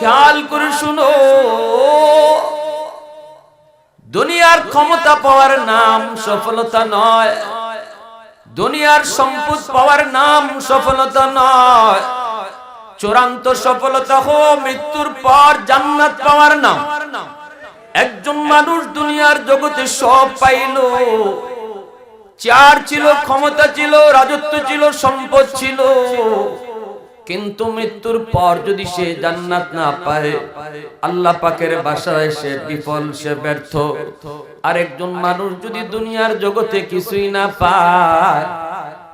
খেয়াল করে শুনো, দুনিয়ার ক্ষমতা পাওয়ার নাম সফলতা নয়, দুনিয়ার সম্পদ পাওয়ার নাম সফলতা নয়। চূড়ান্ত সফলতা হলো মৃত্যুর পর জান্নাত পাওয়ার নাম। একজন মানুষ দুনিয়ার জগতে সব পাইল, চেয়ার ছিল, ক্ষমতা ছিল, রাজত্ব ছিল, সম্পদ ছিল, কিন্তু মৃত্যুর পর যদি সে জান্নাত না পায়, আল্লাহ পাকের বাসায় সে বিফল, সে ব্যর্থ। আরেকজন মানুষ যদি দুনিয়ার জগতে কিছুই না পায়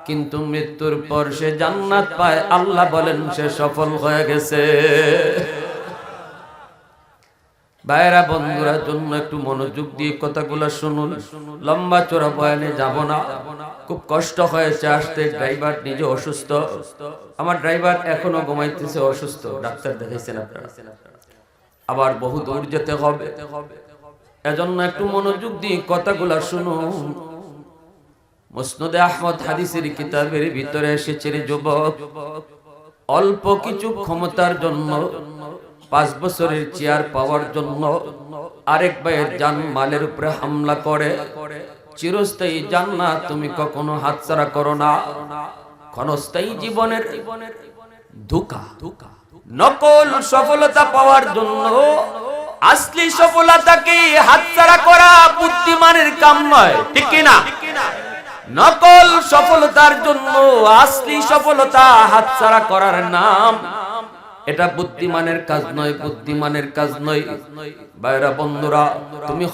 কিন্তু মৃত্যুর পর সে জান্নাত পায়, আল্লাহ বলেন সে সফল হয়ে গেছে। ভাইরা বন্ধুরা, জন্য একটু মনোযোগ দিয়ে কথাগুলো শুনুন। লম্বা চড়া বয়ানে যাব না, খুব কষ্ট হয়েছে আসতে। ড্রাইভার নিজে অসুস্থ, আমার ড্রাইভার এখনো ঘুমাইতেছে, অসুস্থ, ডাক্তার দেখাইছেন আপনারা, আবার বহু দূর যেতে হবে। এজন্য একটু মনোযোগ দিয়ে কথাগুলো শুনুন। মুসনাদে আহমদ হাদিসের কিতাবের ভিতরে এসেছে, যুবক অল্প কিছু ক্ষমতার জন্য, 5 বছরের চেয়ার পাওয়ার জন্য আরেক ভাইয়ের জান মালের উপরে হামলা করে। চিরস্থায়ী জান্নাত তুমি কখনো হাতছাড়া করো না। ক্ষণস্থায়ী জীবনের ধোঁকা, নকল সফলতা পাওয়ার জন্য আসলি সফলতাকে হাতছাড়া করা বুদ্ধিমানের কাম নয়, ঠিক কি না? নকল সফলতার জন্য আসলি সফলতা হাতছাড়া করার নাম, এটা বুদ্ধিমানের কাজ নয়, বুদ্ধিমানের কাজ নয়। ভাইরা বন্ধুরা, তুমি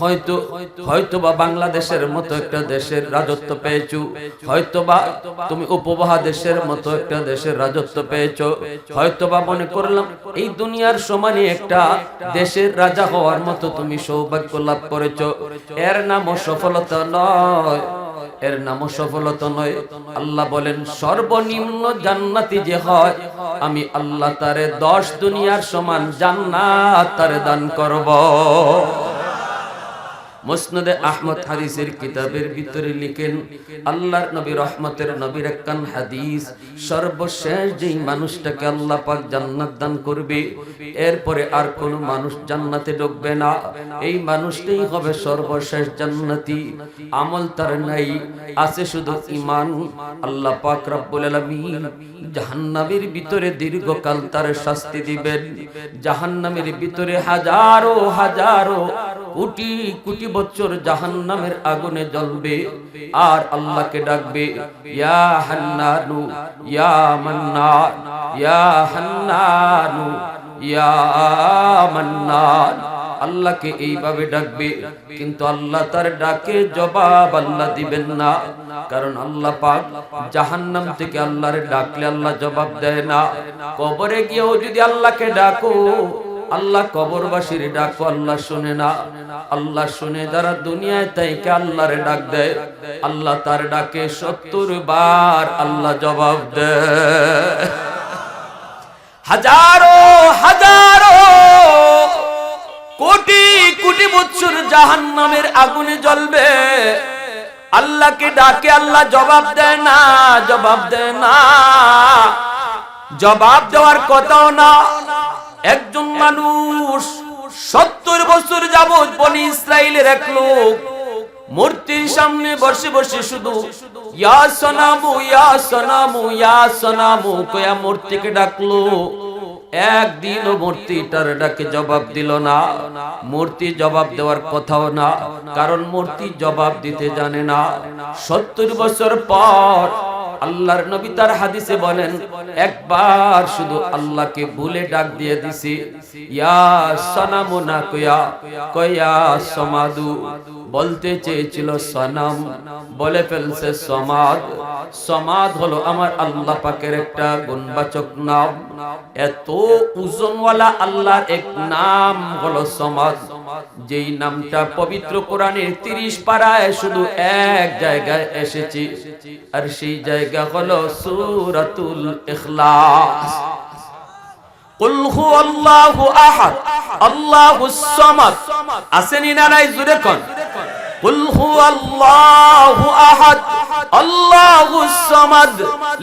হয়তোবা বাংলাদেশের মতো একটা দেশের রাজত্ব পেয়েছো, হয়তোবা তুমি উপমহাদেশের মতো একটা দেশের রাজত্ব পেয়েছো, হয়তোবা মনে করলাম এই দুনিয়ার সমানে একটা দেশের রাজা হওয়ার মতো তুমি সৌভাগ্য লাভ করেছো। এর নামও সফলতা নয়, এর নামও সফলতা নয়। আল্লাহ বলেন সর্বনিম্ন জান্নাতি যে হয়, আমি আল্লাহ তারে 10 দুনিয়ার সমান জান্নাত তারে দান করব। মুসনাদে আহমদ হাদিসের কিতাবের ভিতরে লিখেন, আল্লাহর নবী রহমতের নবীর একখান হাদিস, সর্বশেষ যেই মানুষটাকে আল্লাহ পাক জান্নাত দান করবে, এরপরে আর কোনো মানুষ জান্নাতে ঢুকবে না, এই মানুষটাই হবে সর্বশেষ জান্নাতি। আমল তার নাই, আছে শুধু ঈমান। আল্লাহ পাক রব্বুল আলামিন জাহান্নামের ভিতরে দীর্ঘকাল তার শাস্তি দিবেন। জাহান্নামের ভিতরে হাজারো হাজারো কোটি কোটি বছর জাহান্নামের আগুনে জ্বলবে, আর আল্লাহকে ডাকবে, ইয়া হান্নানু ইয়া মান্নান, ইয়া হান্নানু ইয়া মান্নান। আল্লাহকে এইভাবে ডাকবে, কিন্তু আল্লাহ তার ডাকে জবাব আল্লাহ দিবেন না, কারণ আল্লাহ পাক জাহান্নাম থেকে আল্লাহরে ডাকলে আল্লাহ জবাব দেয় না। কবরে গিয়েও যদি আল্লাহকে ডাকো, আল্লাহ কবরবাসীর ডাকো আল্লাহ শুনে না। আল্লাহ শুনে যারা দুনিয়ায় তাইকে আল্লাহরে ডাক দেয়, আল্লাহ তার ডাকে 70 বার আল্লাহ জবাব দেয়। হাজারো হাজারো কোটি কোটি বছর জাহান্নামের আগুনে জ্বলবে, আল্লাহকে ডাকে আল্লাহ জবাব দেয় না, জবাব দেয় না, জবাব দেওয়ার কথাও না। একজন মানুষ 70 বছর যাবত বনি ইসরাইলের এক লোক মূর্তির সামনে বসে বসে শুধু ইয়া সনামু ইয়া সনামু ইয়া সনামু কয়া মূর্তিকে ডাকলো। একদিনও মূর্তিটার ডাকে জবাব দিল না। মূর্তি জবাব দেওয়ার কথাও না, কারণ মূর্তি জবাব দিতে জানে না। 70 বছর পর আল্লাহর নবী তার হাদিসে বলেন, একবার শুধু আল্লাহকে ভুলে ডাক দিয়ে দিছি, ইয়া সনামু না কয়া সমাদু। বলতে চেয়েছিল সনাম, বলে ফেলছে সমাদ। সমাদ হলো আমার আল্লাহ পাকের একটা গুণবাচক নাম। এত ওজনওয়ালা আল্লাহর এক নাম হলো সমাদ, যেই নামটা পবিত্র কোরআনের 30 পারায় শুধু এক জায়গায় এসেছে, আর সেই জায়গা হলো সূরাতুল ইখলাস। কুল হুয়াল্লাহু আহাদ আল্লাহুস সামাদ। আসেনি না নাই? জোরে কোন কুল হুয়াল্লাহু আহাদ আল্লাহুস সামাদ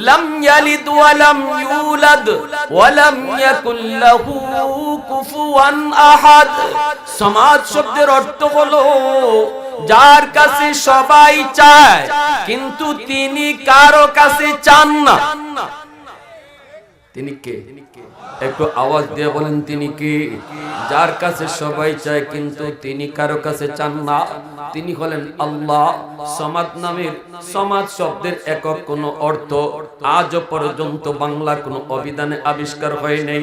লাম ইয়ালিদ ওয়া লাম ইউলাদ ওয়া লাম ইয়াকুল লাহু কুফুয়ান আহাদ। সামাদ শব্দের অর্থ হলো যার কাছে সবাই চায় কিন্তু তিনি কারো কাছে চান না। তিনি কে? একটু আওয়াজ দিয়ে বলেন তিনি কে? যার কাছে সবাই চায় কিন্তু তিনি কারো কাছে চান না, তিনি হলেন আল্লাহ। সমাদ নামের, সমাদ শব্দের একক কোনো অর্থ আজ পর্যন্ত বাংলা কোনো অভিধানে আবিষ্কার হয় নাই,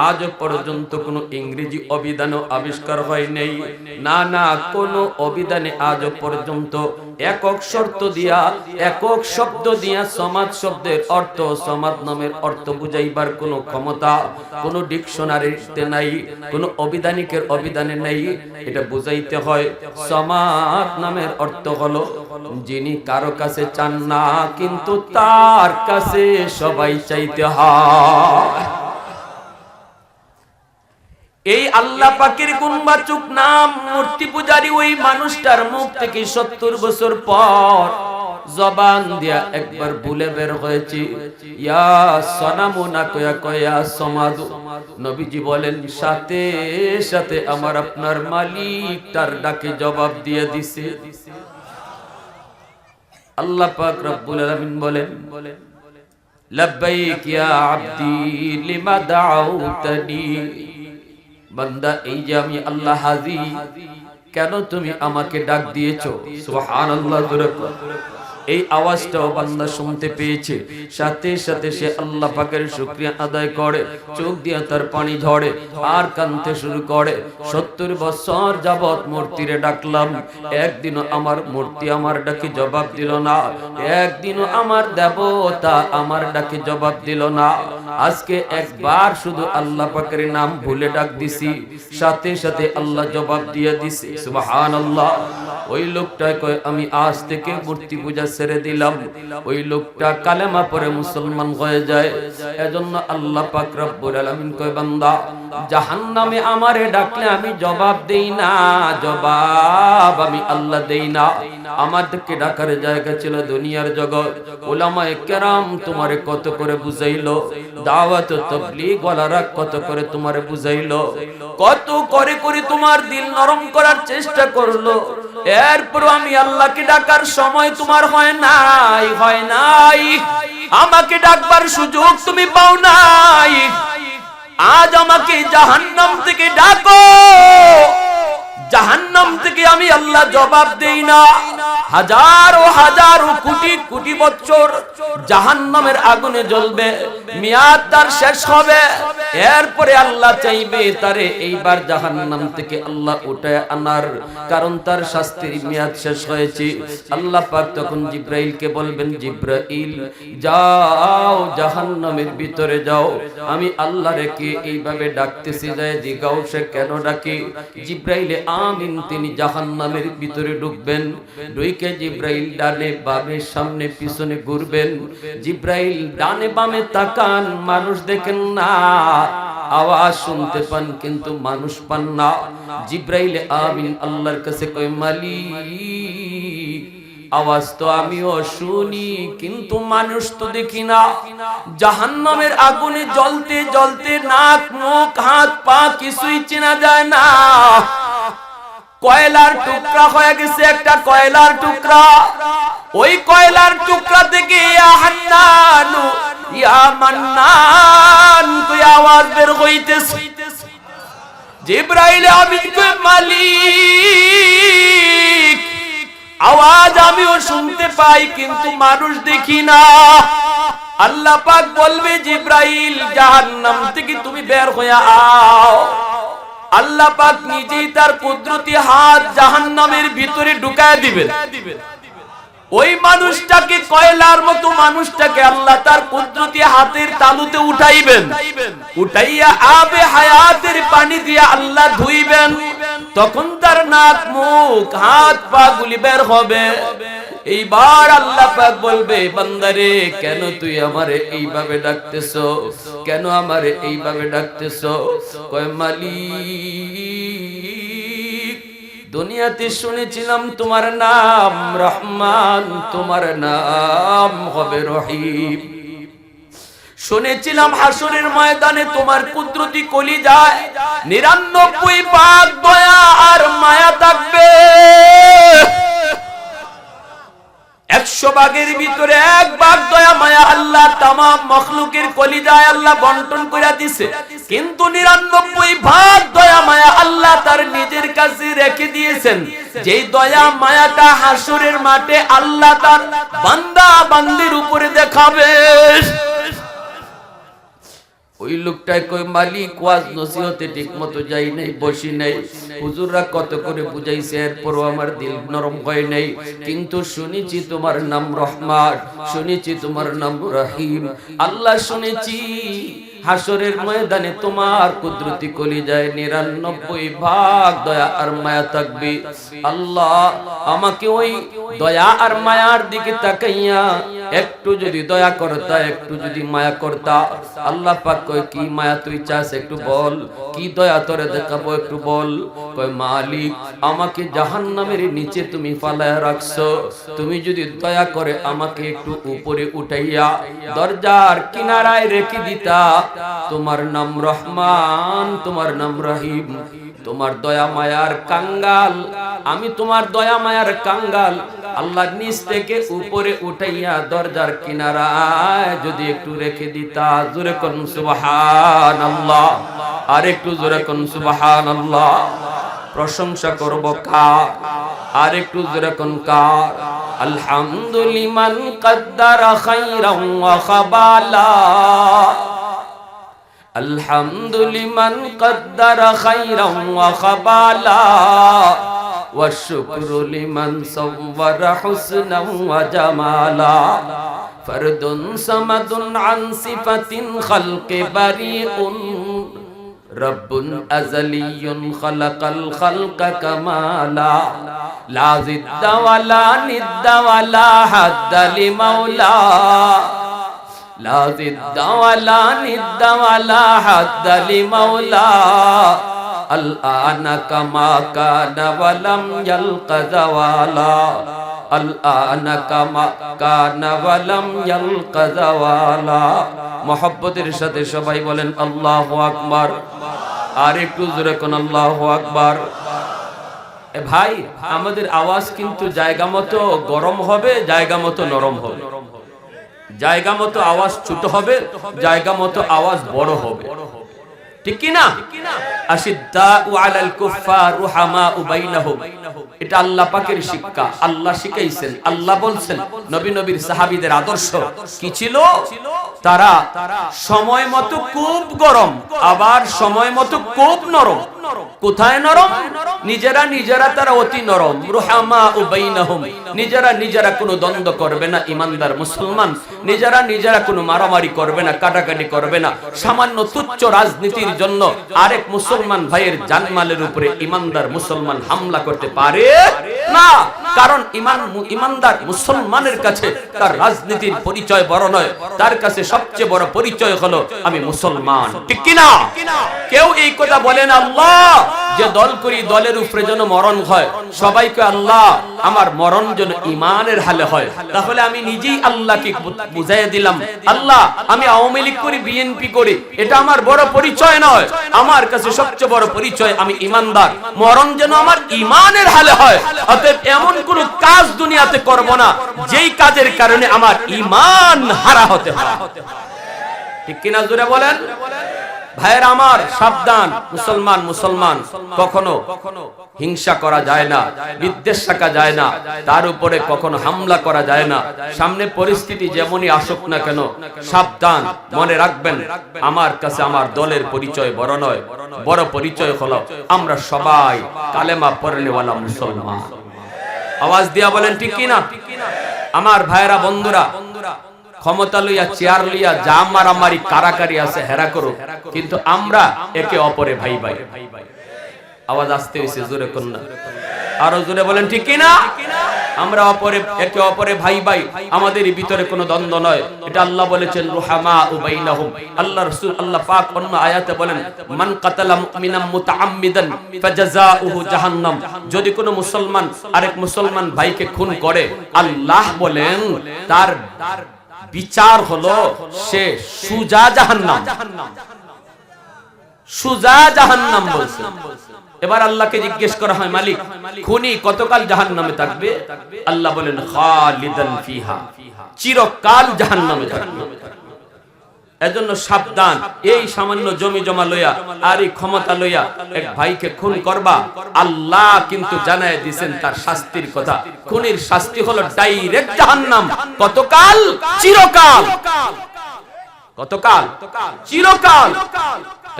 আজ পর্যন্ত কোনো ইংরেজি অভিধানও আবিষ্কার হয় নাই। না না, কোনো অভিধানে আজ পর্যন্ত একক শর্ত দিয়া, একক শব্দ দিয়া সমাদ শব্দের অর্থ, সমাদ নামের অর্থ বুঝাইবার কোনো ক্ষমতা কোন ডিকশনারিতে নাই, কোন অভিধানিকের অভিধানে নাই। এটা বুঝাইতে হয় সমাদ নামের অর্থ হলো যিনি কারো কাছে চান না কিন্তু তার কাছে সবাই চাইতে হয়। এই আল্লাহ পাকের গুণবাচক নাম মূর্তি পূজারী ওই মানুষটার মুখ থেকে 70 বছর পর জবান দিয়া একবার ভুলে বের হয়েছে ইয়া সনামু না কয়া কয়া সমাদু। নবীজি বলেন সাথে সাথে আমার আপনার মালিক তার ডাকে জবাব দিয়ে দিছে। আল্লাহ পাক রব্বুল আলামিন বলেন লাব্বাইক ইয়া আবদি লিমা দাউতানি। বান্দা, এই যে আমি আল্লাহ হাজি, কেন তুমি আমাকে ডাক দিয়েছো? সুবহানাল্লাহ। এই আওয়াজটাও বান্দা শুনতে পেয়েছে, সাথে সাথে সে আল্লাহ পাকের শুকরিয়া আদায় করে, চোখ দিয়ে তার পানি ঝরে আর কাঁদতে শুরু করে। 70 বছর যাবত মূর্তিরে ডাকলাম, একদিনও আমার মূর্তি আমার ডাকে জবাব দিল না, একদিনও আমার দেবতা আমার ডাকে জবাব দিল না। আজকে একবার শুধু আল্লাহ পাকের নাম ভুলে ডাক দিছি, সাথে সাথে আল্লাহ জবাব দিয়ে দিছে। সুবহানাল্লাহ। ওই লোকটা কয় আমি আজ থেকে মূর্তি পূজা ছেড়ে দিলাম। ওই লোকটা কালেমা পড়ে মুসলমান হয়ে যায়। এজন্য আল্লাহ পাক রব্বুল আলামিন কয় বান্দা, জাহান্নামে আমারে ডাকলে আমি জবাব দেই না, জবাব আমি আল্লাহ দেই না। আমাদেরকে ডাকার জায়গা ছিল দুনিয়ার জগৎ। উলামায়ে কেরাম তোমারে কত করে বুঝাইলো, দাওয়াত তাবলীগ ওয়ালারা কত করে তোমারে বুঝাইলো, কত করে করে তোমার দিল নরম করার চেষ্টা করলো। এরপর আমি আল্লাহকে ডাকার সময় তোমার হয় নাই, হয় নাই। আমাকে ডাকবার সুযোগ তুমি পাও নাই। আজ আমাকে জাহান্নাম থেকে ডাকো, জাহান্নাম থেকে আমি আল্লাহ জবাব দেই না। হাজারো হাজারো কোটি কোটি বছর জাহান্নামের আগুনে জ্বলবে, মেয়াদ তার শেষ হবে। এরপরে আল্লাহ চাইবে তারে এইবার জাহান্নাম থেকে আল্লাহ উঠায় আনার, কারণ তার শাস্তির মেয়াদ শেষ হয়েছে। আল্লাহ পাক তখন জিব্রাইলকে বলবেন, জিব্রাইল যাও জাহান্নামের ভিতরে যাও, আমি আল্লাহ রেখে এইভাবে ডাকতেছি, যায় জিগাও সে কেন ডাকে। জিব্রাইলে আমিন তিনি জাহান্নামের ভিতরে ঢুকবেন, ঢুকে জিব্রাইল ডানে বামে সামনে পিছনে ঘুরবেন। জিব্রাইল ডানে বামে তাকান, মানুষ দেখেন না, আওয়াজ শুনতে পান কিন্তু মানুষ পান না। জিব্রাইল আমিন আল্লাহর কাছে কয় মালিক, আওয়াজ তো আমিও শুনি কিন্তু মানুষ তো দেখি না। জাহান্নামের আগুনে জ্বলতে জ্বলতে নাক মুখ হাত পা কিছুই চেনা যায় না। কয়লার টুকরা হয়ে গেছে একটা কয়লার টুকরা, ওই কয়লার টুকরা থেকে ইয়া হান্নানু ইয়া মান্নান কই আওয়াজ বের হইতেছে। জিব্রাইল আমিন কই মালিক, আওয়াজ আমিও শুনতে পাই কিন্তু মানুষ দেখি না। আল্লাহ পাক বলবে জিব্রাইল জাহান্নাম থেকে তুমি বের হয়ে আও। আল্লাহ পাক নিজেই তার কুদরতি হাত জাহান্নামের ভিতরে ঢুকায় দিবেন। ওই মানুষটাকে, কয়লার মতো মানুষটাকে আল্লাহ তার কুদরতি হাতের তালুতে উঠাইবেন, উঠাইয়া আবে হায়াতের পানি দিয়ে আল্লাহ ধুইবেন। তখন তার নাক মুখ হাত পা গুলি বের হবে। এইবার আল্লাহ পাক বলবে, বান্দারে কেন তুই আমারে এইভাবে ডাকতেছো, কেন আমারে এইভাবে ডাকতেছো? কয় মালিক দুনিয়াতে শুনেছিলাম তোমার নাম রহমান, তোমার নাম হবে রহিম। শুনেছিলাম হাসরের ময়দানে তোমার কুদরতি কলিজায় 99 ভাগ দয়া আর মায়া থাকবে। 100 ভাগের ভিতরে 1 ভাগ দয়া মায়া আল্লাহ তামাম মখলুকের কলিজায় আল্লাহ বন্টন করে দিয়েছে, কিন্তু 99 ভাগ দয়া মায়া আল্লাহ তার নিজের কাছে রেখে দিয়েছেন। যেই দয়া মায়াটা হাসরের মাঠে আল্লাহ তার বান্দা বান্দির উপরে দেখাবে। ওই লোকটাই কই মালিক ওয়াজ নসিহতে ঠিক মতো যাই নাই, বসি নাই, হুজুররা কত করে বুঝাইছে এরপরও আমার দিল নরম হয় নাই, কিন্তু শুনেছি তোমার নাম রহমান, শুনেছি তোমার নাম রহিম। আল্লাহ শুনেছি হাসরের ময়দানে তোমার কুদরতি কলিজায় 99 ভাগ দয়া আর মায়া থাকবে। আল্লাহ আমাকে ওই দয়া আর মায়ার দিকে তাকাইয়া একটু যদি দয়া করতা, একটু যদি মায়া করতা। আল্লাহ পাক কয় কি মায়া তুই চাস একটু বল, কি দয়া তোরে দেখাবো একটু বল। কয় মালিক আমাকে জাহান্নামের নিচে তুমি ফালায়া রাখছো, তুমি যদি দয়া করে আমাকে একটু উপরে উঠাইয়া দরজার কিনারায় রেখে দিতা। তোমার নাম রহমান, তোমার নাম রহিম, তোমার দয়া মায়ার কাঙ্গাল, আমি তোমার দয়া মায়ার কাঙ্গাল। আল্লাহ নিচ থেকে উপরে উঠাইয়া দরজার কিনারায় যদি একটু রেখে দিতা। জোরে কোন সুবহানাল্লাহ, আর একটু জোরে কোন সুবহানাল্লাহ। প্রশংসা করব কার, আর একটু জোরে কোন কার। আলহামদুলিমান কদ্দারা খাইরান ওয়া খাবালা, আলহামদুলিমান কদ্দারা খাইরান ওয়া খাবালা, ওয়া শুকরু লিমান সাওয়ারা হুসনান ওয়া জামালা। ফরদুন সামাদুন আন সিফাতিন খালকি বারিউন, রব্বুন আযালিয়ুন খালাকাল খালকা কামালা। লা জিদ্দা ওয়ালা নিদ্দা ওয়ালা হাদ্দা লিমাওলা, লা জিদ্দা ওয়ালা নিদ্দা ওয়ালা হাদ্দা লিমাওলা। আল আনা কামা কানা ওয়ালাম ইয়ালকা যাওয়ালা, আল আনা কামা কানা ওয়ালাম ইয়ালকা যাওয়ালা। মুহাব্বতের সাথে সবাই বলেন আল্লাহু আকবার, আর একটু জোরে কোন আল্লাহু আকবার। এ ভাই আমাদের আওয়াজ কিন্তু জায়গা মতো গরম হবে, জায়গা মতো নরম হবে, জায়গা মতো আওয়াজ ছোট হবে, জায়গা মতো আওয়াজ বড় হবে, ঠিক কি না? আশিদ্দাউ আলাল কুফফার রুহামাউ বাইনাহুম, এটা আল্লাহ পাকের শিক্ষা, আল্লাহ শিখাইছেন, আল্লাহ বলছেন। নবী নবীর সাহাবীদের আদর্শ কি ছিল? তারা সময় মতো খুব গরম, আবার সময় মতো খুব নরম। কোথায় নরম? নিজেরা নিজেরা তারা অতি নরম। রুহামাউ বাইনাহুম, নিজেরা নিজেরা কোনো দ্বন্দ্ব করবে না ইমানদার মুসলমান, নিজেরা নিজেরা কোনো মারামারি করবে না, কাটাকাটি করবে না। সামান্য তুচ্ছ রাজনীতির জন্য আরেক মুসলমান ভাইয়ের জানমালের উপরে ইমানদার মুসলমান হামলা করতে পারে না, কারণ ইমানদার মুসলমানের কাছে তার রাজনীতির পরিচয় বড় নয়, তার কাছে সবচেয়ে বড় পরিচয় হলো আমি মুসলমান, ঠিক কি না? কেউ এই কথা বলে না আল্লাহ যে দল করি দলের উপরে যেন মরণ হয়, সবাইকে আল্লাহ আমার মরণ যেন ইমানের হালে হয়। তাহলে আমি নিজেই আল্লাহকে বুঝাইয়া দিলাম, আল্লাহ আমি আওয়ামী লীগ করি, বিএনপি করি, এটা আমার বড় পরিচয় নয়, আমার কাছে সবচেয়ে বড় পরিচয় আমি ইমানদার, মরণ যেন আমার ইমানের হালে হয়। অতএব এমন কোন কাজ দুনিয়াতে করব না যেই কাজের কারণে আমার ইমান হারা হতে হয়, ঠিক কিনা? জোরে বলেন ভাইয়ের আমার, সাবধান। মুসলমান মুসলমান কখনো হিংসা করা যায় না, বিদ্বেষ রাখা যায় না, তার উপরে কখনো হামলা করা যায় না। সামনে পরিস্থিতি যেমনই আসুক না কেন, সাবধান। মনে রাখবেন আমার কাছে আমার দলের পরিচয় বড় নয়, বড় পরিচয় হলো আমরা সবাই কালেমা পড়নেওয়ালা মুসলমান। আওয়াজ দিয়া বলেন ঠিক কি না? আমার ভাইয়েরা বন্ধুরা, ক্ষমতা লইয়া চেয়ার লইয়া যা মারামারি কারাকারি আছে হেরা করুক, কিন্তু আমরা একে অপরে ভাই ভাই। আওয়াজ আসতে হইছে, জোরে কোন না, আরো জোরে বলেন ঠিক কি না? আমরা একে অপরে ভাই ভাই, আমাদের ভিতরে কোনো দ্বন্দ্ব নয়। এটা আল্লাহ বলেছেন রুহামা বাইনাহুম। আল্লাহ রাসূল আল্লাহ পাক অন্য আয়াতে বলেন মান কাতালা মুমিনাম মুতাআম্মিদান ফাজাযাউহু জাহান্নাম। যদি কোনো মুসলমান আরেক মুসলমান ভাইকে খুন করে, আল্লাহ বলেন তার বিচার হলো সে সুজা জাহান্নাম, সুজা জাহান্নাম বলছে। এবার আল্লাহকে জিজ্ঞেস করা হয়, মালিক খুনি কতকাল জাহান্নামে থাকবে? আল্লাহ বলেন খালিদান ফিহা, চিরকাল জাহান্নামে থাকবে। এজন্য সাবধান, এই সামান্য জমি জমা লইয়া আর এই ক্ষমতা লইয়া এক ভাইকে খুন করবা, আল্লাহ কিন্তু জানায় দিবেন তার শাস্তির কথা। খুনির শাস্তি হলো ডাইরেক্ট জাহান্নাম। কতকাল? চিরকাল। কতকাল? চিরকাল।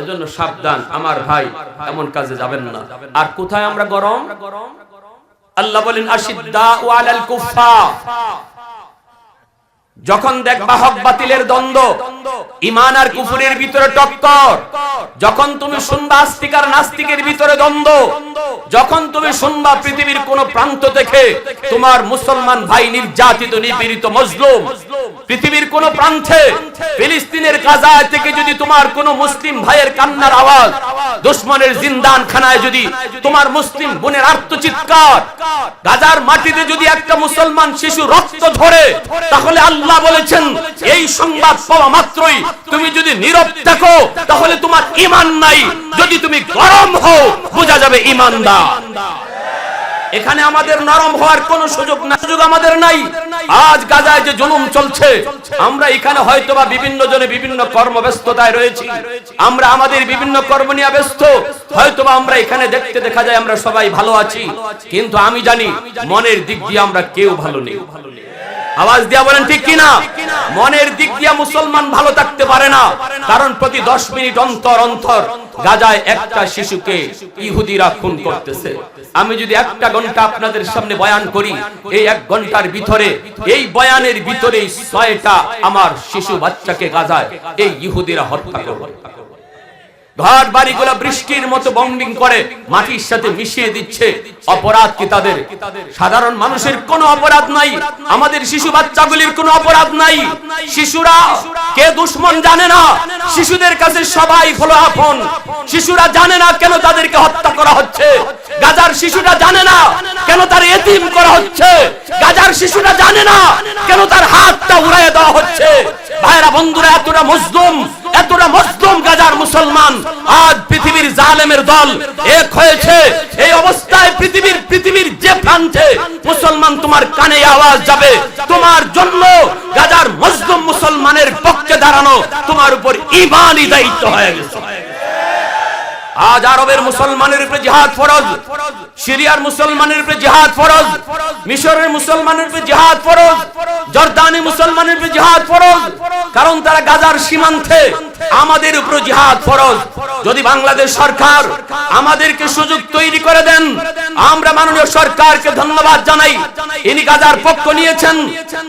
এজন্য সাবধান আমার ভাই, এমন কাজে যাবেন না। আর কোথায় আমরা গরম? আল্লাহ বলেন আশিদ্দাউ আলাল কুফফার। যখন দেখবা হক বাতিলের দ্বন্দ্ব, ঈমান আর কুফরের ভিতরে টক্কর, যখন তুমি শুনবা আস্তিক আর নাস্তিকের ভিতরে দ্বন্দ্ব, যখন তুমি শুনবা পৃথিবীর কোন প্রান্ত থেকে তোমার মুসলমান ভাই নির্যাতিত নিপীড়িত মজলুম, পৃথিবীর কোন প্রান্তে ফিলিস্তিনের গাজা থেকে যদি তোমার কোন মুসলিম ভাইয়ের কান্নার আওয়াজ, দুশমনের জিন্দান খানায় যদি তোমার মুসলিম বোনের আর্তচিৎকার, গাজার মাটিতে যদি একটা মুসলমান শিশু রক্ত ঝরে, তাহলে আল্লাহ বলেছেন এই সংবাদ পাওয়া মাত্রই তুমি যদি নীরব থাকো তাহলে তোমার ঈমান নাই, যদি তুমি গরম হও বোঝা যাবে ঈমানদার। এখানে আমাদের নরম হওয়ার কোনো সুযোগ আমাদের নাই। আজ গাজায় যে জুলুম চলছে, আমরা এখানে হয়তোবা বিভিন্ন জনে বিভিন্ন কর্মব্যস্ততায় রয়েছি, আমরা আমাদের বিভিন্ন কর্ম নিয়ে ব্যস্ত, হয়তোবা আমরা এখানে দেখতে দেখা যায় আমরা সবাই ভালো আছি, কিন্তু আমি জানি মনের দিক দিয়ে আমরা কেউ ভালো নেই। আওয়াজ দিয়া বলেন ঠিক কিনা? মনের দিক দিয়ে মুসলমান ভালো থাকতে পারে না, কারণ প্রতি 10 মিনিট অন্তর অন্তর গাজায় একটা শিশুকে ইহুদিরা খুন করতেছে। আমি যদি একটা ঘন্টা আপনাদের সামনে বয়ান করি, এই 1 ঘন্টার ভিতরে, এই বয়ানের ভিতরেই 6টা আমার শিশু বাচ্চাকে গাজায় এই ইহুদিরা হত্যা করে। ঘর বাড়িগুলো বৃষ্টির মতো বম্বিং করে মাটির সাথে মিশিয়ে দিচ্ছে। অপরাধ কি তাদের? সাধারণ মানুষের কোনো অপরাধ নাই, আমাদের শিশু বাচ্চাগুলির কোনো অপরাধ নাই। শিশুরা কে দুশমন জানে না, শিশুদের কাছে সবাই হলো আপন। শিশুরা জানে না কেন তাদেরকে হত্যা করা হচ্ছে। গাজার শিশুরা জানে না কেন তার এতিম করা হচ্ছে। গাজার শিশুরা জানে না কেন তার হাতটা উড়াইয়ে দেওয়া হচ্ছে। ভাইরা বন্ধুরা, এতটা মজলুম গাজার মুসলমান, আজ পৃথিবীর জালেমের দল এক হয়েছে। এই অবস্থায় পৃথিবীর যে প্রান্তে মুসলমান তোমার কানে আওয়াজ যাবে, তোমার জন্য গাজার মজলুম মুসলমানের পক্ষে দাঁড়ানো তোমার উপর ঈমানি দায়িত্ব হয়ে গেছে। আজ আরবের মুসলমানের উপরে জিহাদ ফরজ, সিরিয়ার মুসলমানের উপরে জিহাদ ফরজ, মিশরের মুসলমানের উপরে জিহাদ ফরজ, জর্দানি মুসলমানের উপরে জিহাদ ফরজ, কারণ তারা গাজার সীমান্তে। আমাদের উপর জিহাদ ফরজ। যদি বাংলাদেশ সরকার আমাদেরকে সুযোগ তৈরি করে দেন, আমরা মাননীয় সরকারকে ধন্যবাদ জানাই। ইনি গাজার পক্ষ নিয়েছেন,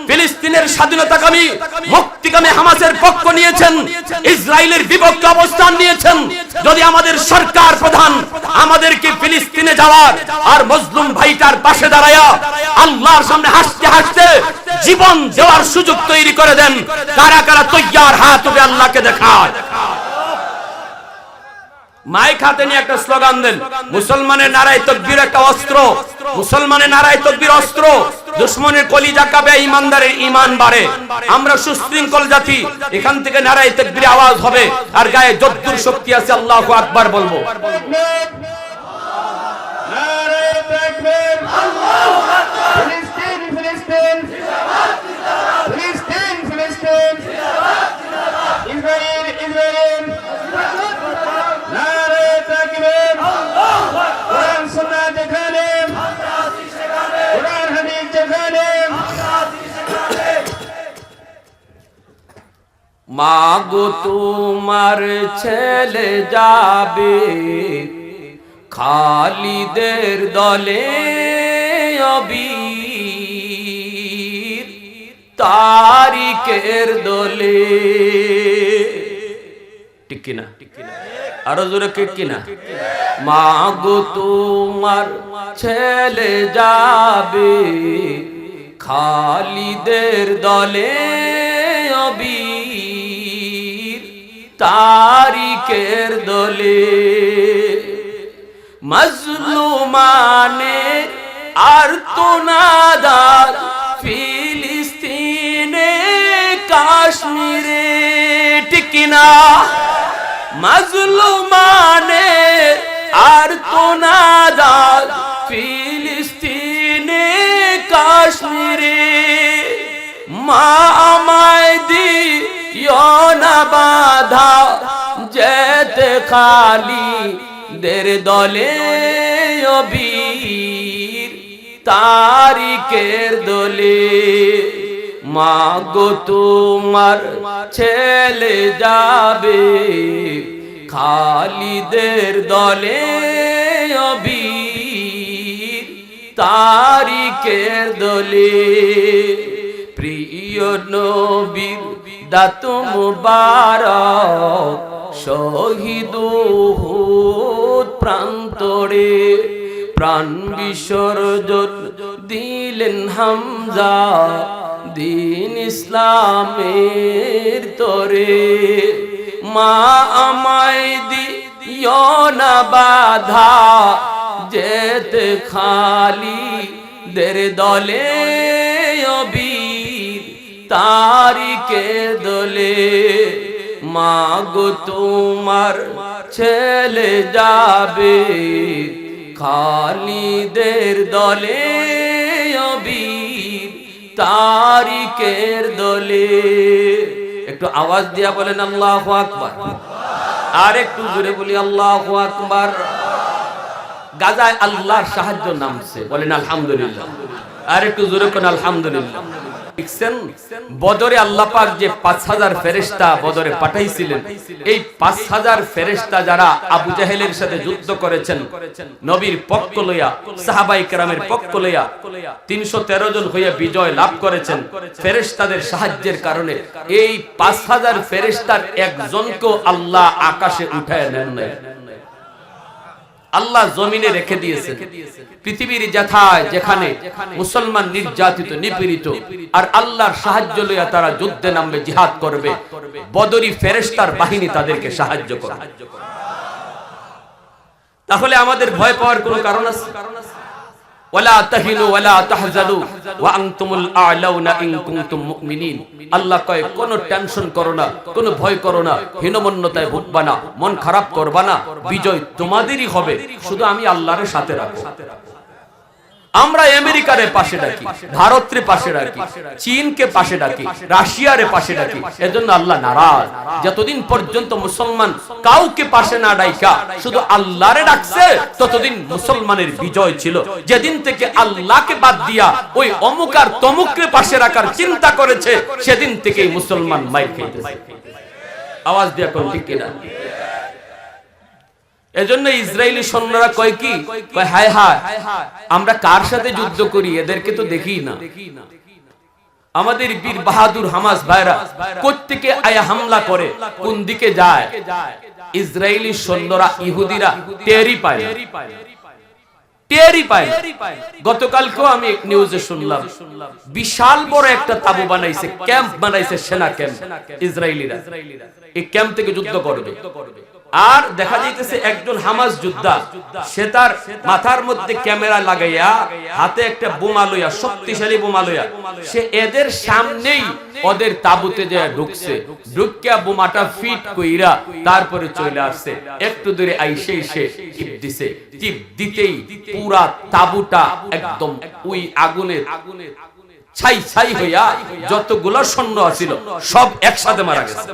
ফিলিস্তিনের স্বাধীনতাকামী মুক্তিকামী হামাসের পক্ষ নিয়েছেন, ইসরায়েলের বিপক্ষে অবস্থান নিয়েছেন। যদি আমাদের সরকার প্রধান আমাদেরকে ফিলিস্তিনে যাওয়ার আর মজলুম ভাইটার পাশে দাঁড়ায়া আল্লাহর সামনে হাসতে হাসতে জীবন দেওয়ার সুযোগ তৈরি করে দেন, কারা কারা তৈয়ার হাত উঠে আল্লাহকে দেখায়। মাইক হাতে নিয়ে একটা স্লোগান দেন, মুসলমানের নারায়ে তাকবীর একটা অস্ত্র, মুসলমানের নারায়ে তাকবীর অস্ত্র। দুশমনের কলিজা কাঁপে, ঈমানদারের ঈমান বাড়ে। আমরা সুশৃঙ্খল জাতি, এখান থেকে নারায়ে তাকবীর আওয়াজ হবে, আর গায়ে যদ্দুর শক্তি আছে আল্লাহু আকবার বলবো। নারায়ে তাকবীর, আল্লাহু আকবার। ফিলিস্তিন ফিলিস্তিন জিন্দাবাদ জিন্দাবাদ, ফিলিস্তিন ফিলিস্তিন জিন্দাবাদ জিন্দাবাদ, ইসরায়েল ইসরায়েল জিন্দাবাদ। নারায়ে তাকবীর, আল্লাহু আকবার। কোরআন সুন্নাহ যেখানে, আমরা আছি সেখানে। কোরআন হাদিস যেখানে, আমরা আছি সেখানে। মাগো তোমার ছেলে যাবে খালিদের দলে, অবীর তারিকের দলে। ঠিক কিনা? আরো জোরে ঠিক কিনা? মাগো তোমার ছেলে যাবে খালিদের দলে অবীর তারিকের দলে মাজলুমানে আর্তনাদার ফিলিস্তিনে কাশ্মীরে ঠিক কিনা মাজলুমানে আর্তনাদার ফিলিস্তিনে কাশ্মীরে মা আমায় দিও না বাধা যেতে খালিদের দলে অবীর তারিকের দলে মাগো তোমার ছেলে যাবে খালিদের দলে অবীর তারিকের দলে প্রিয় নবীর দাত মুবারক শহীদ উহুদ প্রান্তরে প্রাণ বিসর্জন দিলেন হামজা দিন ইসলামের তরে মা আমায় দিও না বাধা যেতে খালিদের দলে অবীর তারিকের দলে মাগো তোমার ছেলে যাবে খালিদের দলে অবীর তারিকের দলে একটু আওয়াজ দিয়া বলেন আল্লাহু আকবার আর একটু জোরে বলি আল্লাহু আকবার গাজায় আল্লাহর সাহায্য নামছে বলেন আলহামদুলিল্লাহ আর একটু জোরে কোন আলহামদুলিল্লাহ দেখছেন বদরে আল্লাহ পাক যে 5000 ফেরেশতা বদরে পাঠাইছিলেন এই 5000 ফেরেশতা যারা আবু জাহেলের সাথে যুদ্ধ করেছেন নবীর পক্ষ লইয়া সাহাবায়ে কেরামের পক্ষ লইয়া 313 জন হইয়া বিজয় লাভ করেছেন ফেরেশতাদের সাহায্যের কারণে এই 5000 ফেরেশতার একজনকেও আল্লাহ আকাশে উঠায় নেন নাই আল্লাহ জমিনে রেখে দিয়েছেন পৃথিবীর যেথায় যেখানে মুসলমান নির্যাতিত নিপীড়িত আর আল্লাহর সাহায্য লইয়া তারা যুদ্ধে নামবে জিহাদ করবে বদরি ফেরেশতার বাহিনী তাদেরকে সাহায্য করবে তাহলে আমাদের ভয় পাওয়ার কোনো কারণ আছে ওয়ালা তাহিনু ওয়ালা তাহজানু ওয়া আনতুমুল আ'লাউনা ইন কুনতুম মুমিনিন আল্লাহ কয় কোনো টেনশন করো না কোনো ভয় করো না হীনমন্যতায় ভুগবা না মন খারাপ করবা না বিজয় তোমাদেরই হবে শুধু আমি আল্লাহর সাথে রাখো আমরা আমেরিকারে পাশে ডাকি ভারতের পাশে ডাকি চীনকে পাশে ডাকি রাশিয়ারে পাশে ডাকি এজন্য আল্লাহ নারাজ যতদিন পর্যন্ত মুসলমান কাউকে পাশে না ডাইকা শুধু আল্লাহরে ডাকছে ততদিন মুসলমানের বিজয় ছিল যেদিন থেকে আল্লাহকে বাদ দিয়া ওই অমুক আর তমুককে পাশে রাখার চিন্তা করেছে সেদিন থেকেই মুসলমান মাইর খাইতেছে আওয়াজ দিয়া কোন ঠিক কিনা এজন্য ইসরায়েলি সৈন্যরা কয় কি কয় হায় হায় আমরা কার সাথে যুদ্ধ করি এদেরকে তো দেখি না আমাদের বীর বাহাদুর হামাস ভাইরা কোত্থেকে আয়া হামলা করে কোন দিকে যায় ইসরায়েলি সৈন্যরা ইহুদিরা টেরই পায় গতকালকেও আমি এক নিউজে শুনলাম বিশাল বড় একটা তাবু বানাইছে ক্যাম্প বানাইছে সেনা ক্যাম্প ইসরায়েলিরা এই ক্যাম্প থেকে যুদ্ধ করবে আর দেখা যাইতেছে একজন হামাস যোদ্ধা সে তার মাথার মধ্যে ক্যামেরা লাগাইয়া হাতে একটা বোমা লইয়া শক্তিশালী বোমা লইয়া সে এদের সামনেই ওদের তাবুতে যায় ঢুকছে ঢুকিয়া বোমাটা ফিট কইরা তারপরে চলে আসছে একটু দূরে আইসে সে টিপ দিছে টিপ দিতেই পুরা তাবুটা একদম ওই আগুনের ছাই ছাই হইয়া যতগুলো সৈন্য ছিল সব একসাথে মারা গেছে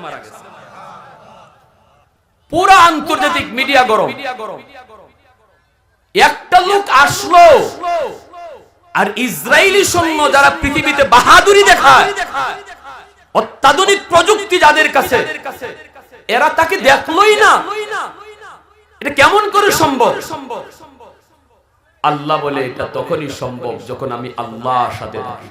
পুরা আন্তর্জাতিক মিডিয়া গরম একটা লোক আসলো আর ইসরায়েলি সৈন্য যারা পৃথিবীতে বাহাদুরি দেখায় অত্যাধুনিক প্রযুক্তি যাদের কাছে এরা তাকে দেখলোই না এটা কেমন করে সম্ভব আল্লাহ বলে এটা তখনই সম্ভব যখন আমি আল্লাহর সাথে থাকি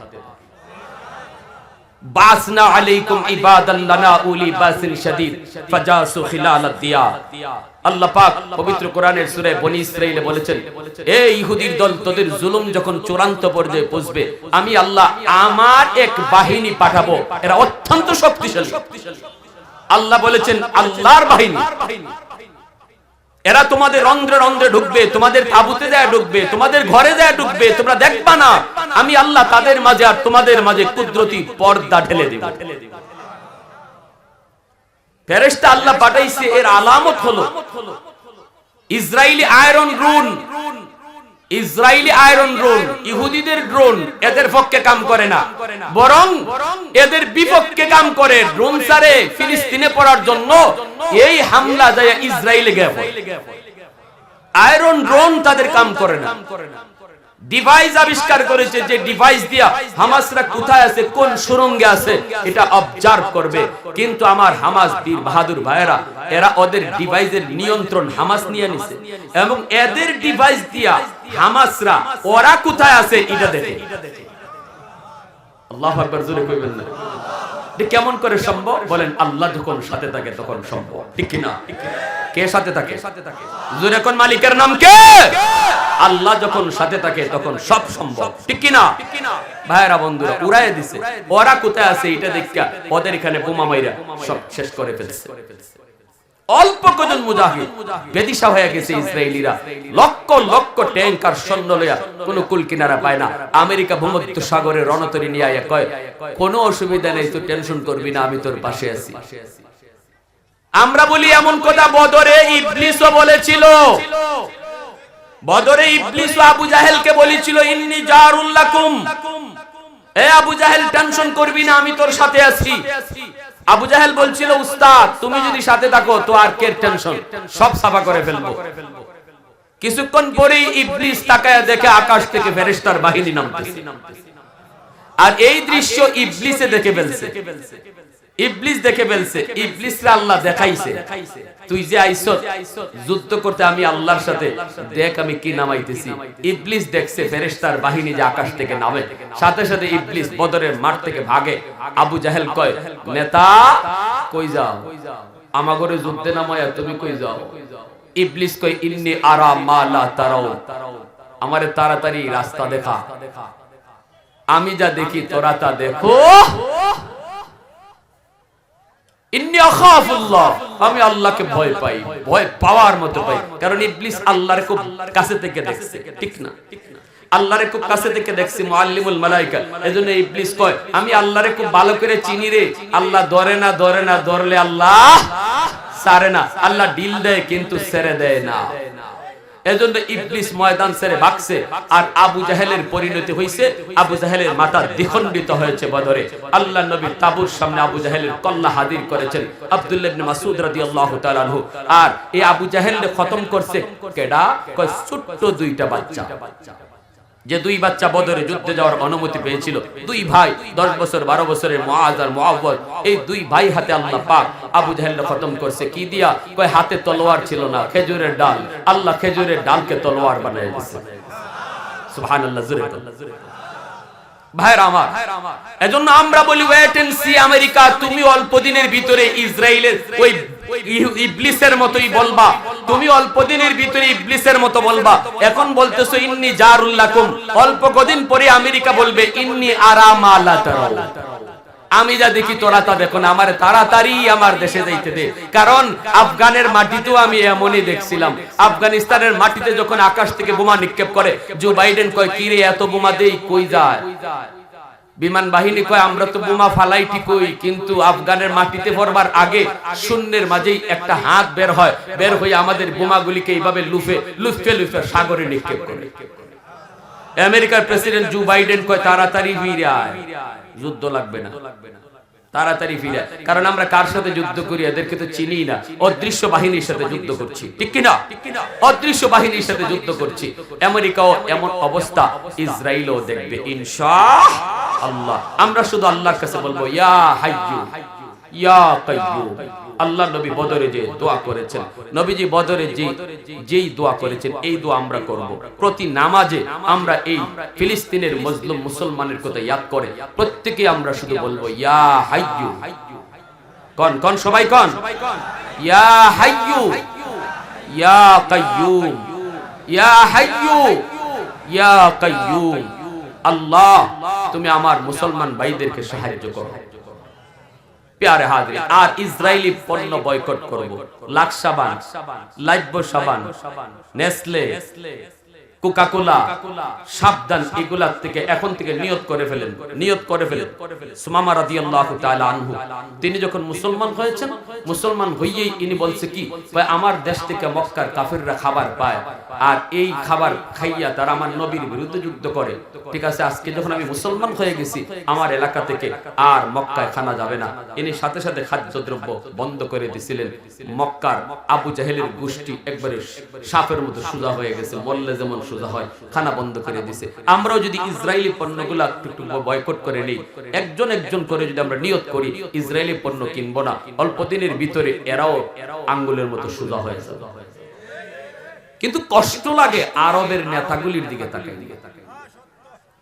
বাসনা আলাইকুম ইবাদান লানা উলি বাসিন শাদীদ ফাজাসু খিলালাদ দিয়া আল্লাহ পাক পবিত্র কোরআনের সূরা বনী ইসরাঈলে বলেছেন, এই ইহুদির দল, তোদের জুলুম যখন চূড়ান্ত পর্যায়ে পৌঁছবে, আমি আল্লাহ আমার এক বাহিনী পাঠাবো, এরা অত্যন্ত শক্তিশালী। আল্লাহ বলেছেন আল্লাহর বাহিনী, এরা তোমাদের রন্ধ্রে রন্ধ্রে ঢুকবে, তোমাদের তাঁবুতে যায় ঢুকবে, তোমাদের ঘরে যায় ঢুকবে, তোমরা দেখবা না আমি আল্লাহ তাদের মাঝে আর তোমাদের মাঝে কুদরতি পর্দা ঢেলে দেব। ফেরেশতা আল্লাহ পাঠাইছে, এর আলামত হলো ইসরায়েলি আয়রন রুন। ইসরায়েলি আয়রন ড্রোন, ইহুদিদের ড্রোন এদের পক্ষে কাম করে না, বরং এদের বিপক্ষে কাম করে। ড্রোন সারে ফিলিস্তিনে পড়ার জন্য এই হামলা যায় ইসরায়েলে গেছে। আয়রন ড্রোন তাদের কাম করে না। ডিভাইস আবিষ্কার করেছে, যে ডিভাইস দিয়া হামাসরা কোথায় আছে, কোন সুরঙ্গে আছে, এটা অবজার্ভ করবে। কিন্তু আমার হামাস বীর বাহাদুর ভাইয়েরা, এরা ওদের ডিভাইসের নিয়ন্ত্রণ হামাস নিয়ে নিছে, এবং এদের ডিভাইস দিয়া হামাসরা ওরা কোথায় আছে এটা দেখে। আল্লাহু আকবার, জোরে কইবেন না। এটা কেমন করে সম্ভব? বলেন আল্লাহ যখন সাথে থাকে তখন সম্ভব, ঠিক কি না? কে সাথে থাকে? জোরে কোন মালিকের নাম কে? আল্লাহ যখন সাথে থাকে তখন সব সম্ভব, ঠিক কি না? ভাইরা বন্ধুরা, উড়ায় দিছে। ওরা কোথায় আছে এটা দেখা ওদের এখানে বোমা মাইরা সব শেষ করে ফেলছে। অল্প কজন মুজাহিদ বেদিশা হয়ে গেছে ইসরায়েলিরা। লক্ষ লক্ষ ট্যাঙ্ক আর সৈন্য লইয়া কোন কুল কিনারা পায় না। আমেরিকা ভূমধ্য সাগরে রণতরী নিয়ে আয়া কয়, কোনো অসুবিধা নেই, তুই টেনশন করবি না, আমি তোর পাশে আছি। আমরা বলি এমন কথা বদরে ইবলিসও বলেছিল। বদরে ইবলিস আবু জাহেলকে বলেছিল, ইন্নী জারুল লাকুম, এ আবু জাহেল টেনশন করবি না, আমি তোর সাথে আছি। আবু জাহেল বলছিল, উস্তাদ তুমি যদি সাথে থাকো তো আর কে টেনশন, সব সাফা করে ফেলবো। কিছুক্ষণ পরেই ইবলিস তাকায় দেখে আকাশ থেকে ফেরেশতার বাহিনী নামতেছে। আর এই দৃশ্য ইবলিসে দেখে ফেলছে। ইবলিস দেখে ফেলছে। ইবলিসরা আল্লাহ দেখাইছে, তুই যে আইছত যুদ্ধ করতে আমি আল্লাহর সাথে, দেখ আমি কি নামাইতেছি। ইবলিস দেখছে ফেরেশতার বাহিনী যে আকাশ থেকে নামে, সাথে সাথে ইবলিস বদরের মাঠ থেকে ভাগে। আবু জাহেল কয়, নেতা কই যাও, আমাগরে যুদ্ধে নামায়া তুমি কই যাও? ইবলিস কয়, ইন্নী আরা মা লা তারাউ, আমারে তাড়াতাড়ি রাস্তা দেখা, আমি যা দেখি তোরা তা দেখো। ইন্নী আখাফুল্লাহ, আমি আল্লাহকে ভয় পাই, ভয় পাওয়ার মতো পাই। কারণ ইবলিস আল্লাহর খুব কাছে থেকে দেখছে, ঠিক না? আল্লাহরে খুব কাছে থেকে দেখছি, মুআল্লিমুল মালায়েকা। এজন্য ইবলিস কয়, আমি আল্লাহরে খুব ভালো করে চিনি রে। আল্লাহ ধরে না, ধরে না, ধরলে আল্লাহ ছাড়ে না। আল্লাহ ডিল দেয় কিন্তু ছেড়ে দেয় না। এজন্য ইবলিস ময়দান ছেড়ে ভাগছে। আর আবু জাহেলের পরিণতি হইছে, আবু জাহেলের মাথা দ্বিখণ্ডিত হয়েছে বদরে। আল্লাহ নবী তাবুর সামনে আবু জাহেলের কল্লা হাজির করেছেন আব্দুল্লাহ ইবনে মাসউদ রাদিয়াল্লাহু তাআলা আনহু। আর এই আবু জাহেলকে খতম করছে কেডা? কয় ছোট্ট দুইটা বাচ্চা। যে দুই বাচ্চা বদরে যুদ্ধে যাওয়ার অনুমতি পেয়েছিল, দুই ভাই 10 বছর 12 বছরের মুআজ আর মুআওয়াজ, এই দুই ভাই হাতে আল্লাহ পাক আবু জাহেলকে খতম করছে। কি দিয়া? কয় হাতে তলোয়ার ছিল না, খেজুরের ডাল। আল্লাহ খেজুরের ডালকে তলোয়ার বানিয়ে দিয়েছে। সুবহানাল্লাহ, জোরে ভাইরা আমার। এজন্য আমরা বলি ওয়েট এন্ড সি আমেরিকা, তুমি অল্প দিনের ভিতরে ইসরায়েলের ওই ইবলিসের মতোই বলবা, তুমি অল্প দিনের ভিতরে ইবলিসের মতো বলবা। এখন বলতেছো ইন্নী জারুল লাকুম, অল্প কদিন পরে আমেরিকা বলবে ইন্নী আরা মা লা তারাউ, আমি যা দেখি তোরা তা দেখো না, আমারে তাড়াতাড়ি আমার দেশে যাইতে দে। কারণ আফগানের মাটিতেও আমি এমনই দেখছিলাম। আফগানিস্তানের মাটিতে যখন আকাশ থেকে বোমা নিক্ষেপ করে, জো বাইডেন কয়, কি রে এত বোমা দেই কই যায়? বিমান বাহিনী কয়, আমরা তো বোমা ফালাই ঠিকই, কিন্তু আফগানের মাটিতে পড়বার আগে শূন্যের মাঝেই একটা হাত বের হয়, বের হয়ে আমাদের বোমাগুলিকে এইভাবে লুফে লুফে লুফে সাগরে নিক্ষেপ করে। আমেরিকার প্রেসিডেন্ট জো বাইডেন কয়, তাড়াতাড়ি ফিরে আয়, যুদ্ধ লাগবে না, তাড়াতাড়ি ফিরে। কারণ আমরা কার সাথে যুদ্ধ করি এদেরকে তো চিনি না, অদৃশ্য বাহিনীর সাথে যুদ্ধ করছি, ঠিক কি না? অদৃশ্য বাহিনীর সাথে যুদ্ধ করছি। আমেরিকাও এমন অবস্থা, ইসরায়েলও দেখবে ইনশাআল্লাহ। আমরা শুধু আল্লাহর কাছে বলবো, ইয়া হাইয়্যু ইয়া কাইয়্যুম। আল্লাহ নবী বদরে যে দোয়া করেছেন, নবীজি বদরে যেই দোয়া করেছেন, এই দোয়া আমরা করব। প্রতি নামাজে আমরা এই ফিলিস্তিনের মজলুম মুসলমানের কথা ইয়াদ করে প্রত্যেকে আমরা শুধু বলবো, ইয়া হাইয়্যু। কোন কোন সবাই কোন, ইয়া হাইয়্যু ইয়া কাইয়ুম, ইয়া হাইয়্যু, ইয়া কাইয়ুম। আল্লাহ তুমি আমার মুসলমান ভাইদেরকে সাহায্য করো। প্যারে হাজরিন, আর ইসরায়েলি পণ্য বয়কট করব। লাক্স সাবান, লাইফবয় সাবান, নেসলে, কোকা-কোলা, সাবধান, এগুলা থেকে এখন থেকে নিয়ত করে ফেলেন, নিয়ত করে ফেলেন। সুমামা রাদিয়াল্লাহু তাআলা আনহু তিনি যখন মুসলমান হয়েছেন, মুসলমান হইয়েই ইনি বলছে কি, আমার দেশ থেকে মক্কার কাফিররা খাবার পায়, আর এই খাবার খাইয়া তারা আমার নবীর বিরুদ্ধে যুদ্ধ করে। ঠিক আছে, আজকে যখন আমি মুসলমান হয়ে গেছি, আমার এলাকা থেকে আর মক্কায় খানা যাবে না। ইনি সাথে সাথে খাদ্যদ্রব্য বন্ধ করে দিছিলেন। মক্কার আবু জাহেলের গোষ্ঠী একবারে সাপের মতো সোজা হয়ে গেছে, বললে যেমন সোজা হয়, খানা বন্ধ করে দিছে। আমরাও যদি ইসরায়েলি পণ্যগুলো একটু বয়কট করে নেই, একজন একজন করে যদি আমরা নিয়ত করি ইসরায়েলি পণ্য কিনবো না, অল্প দিনের ভিতরে এরাও আঙ্গুলের মতো সোজা হয়ে যাবে। কিন্তু কষ্ট লাগে আরবের নেতাগুলির দিকে তাকাই,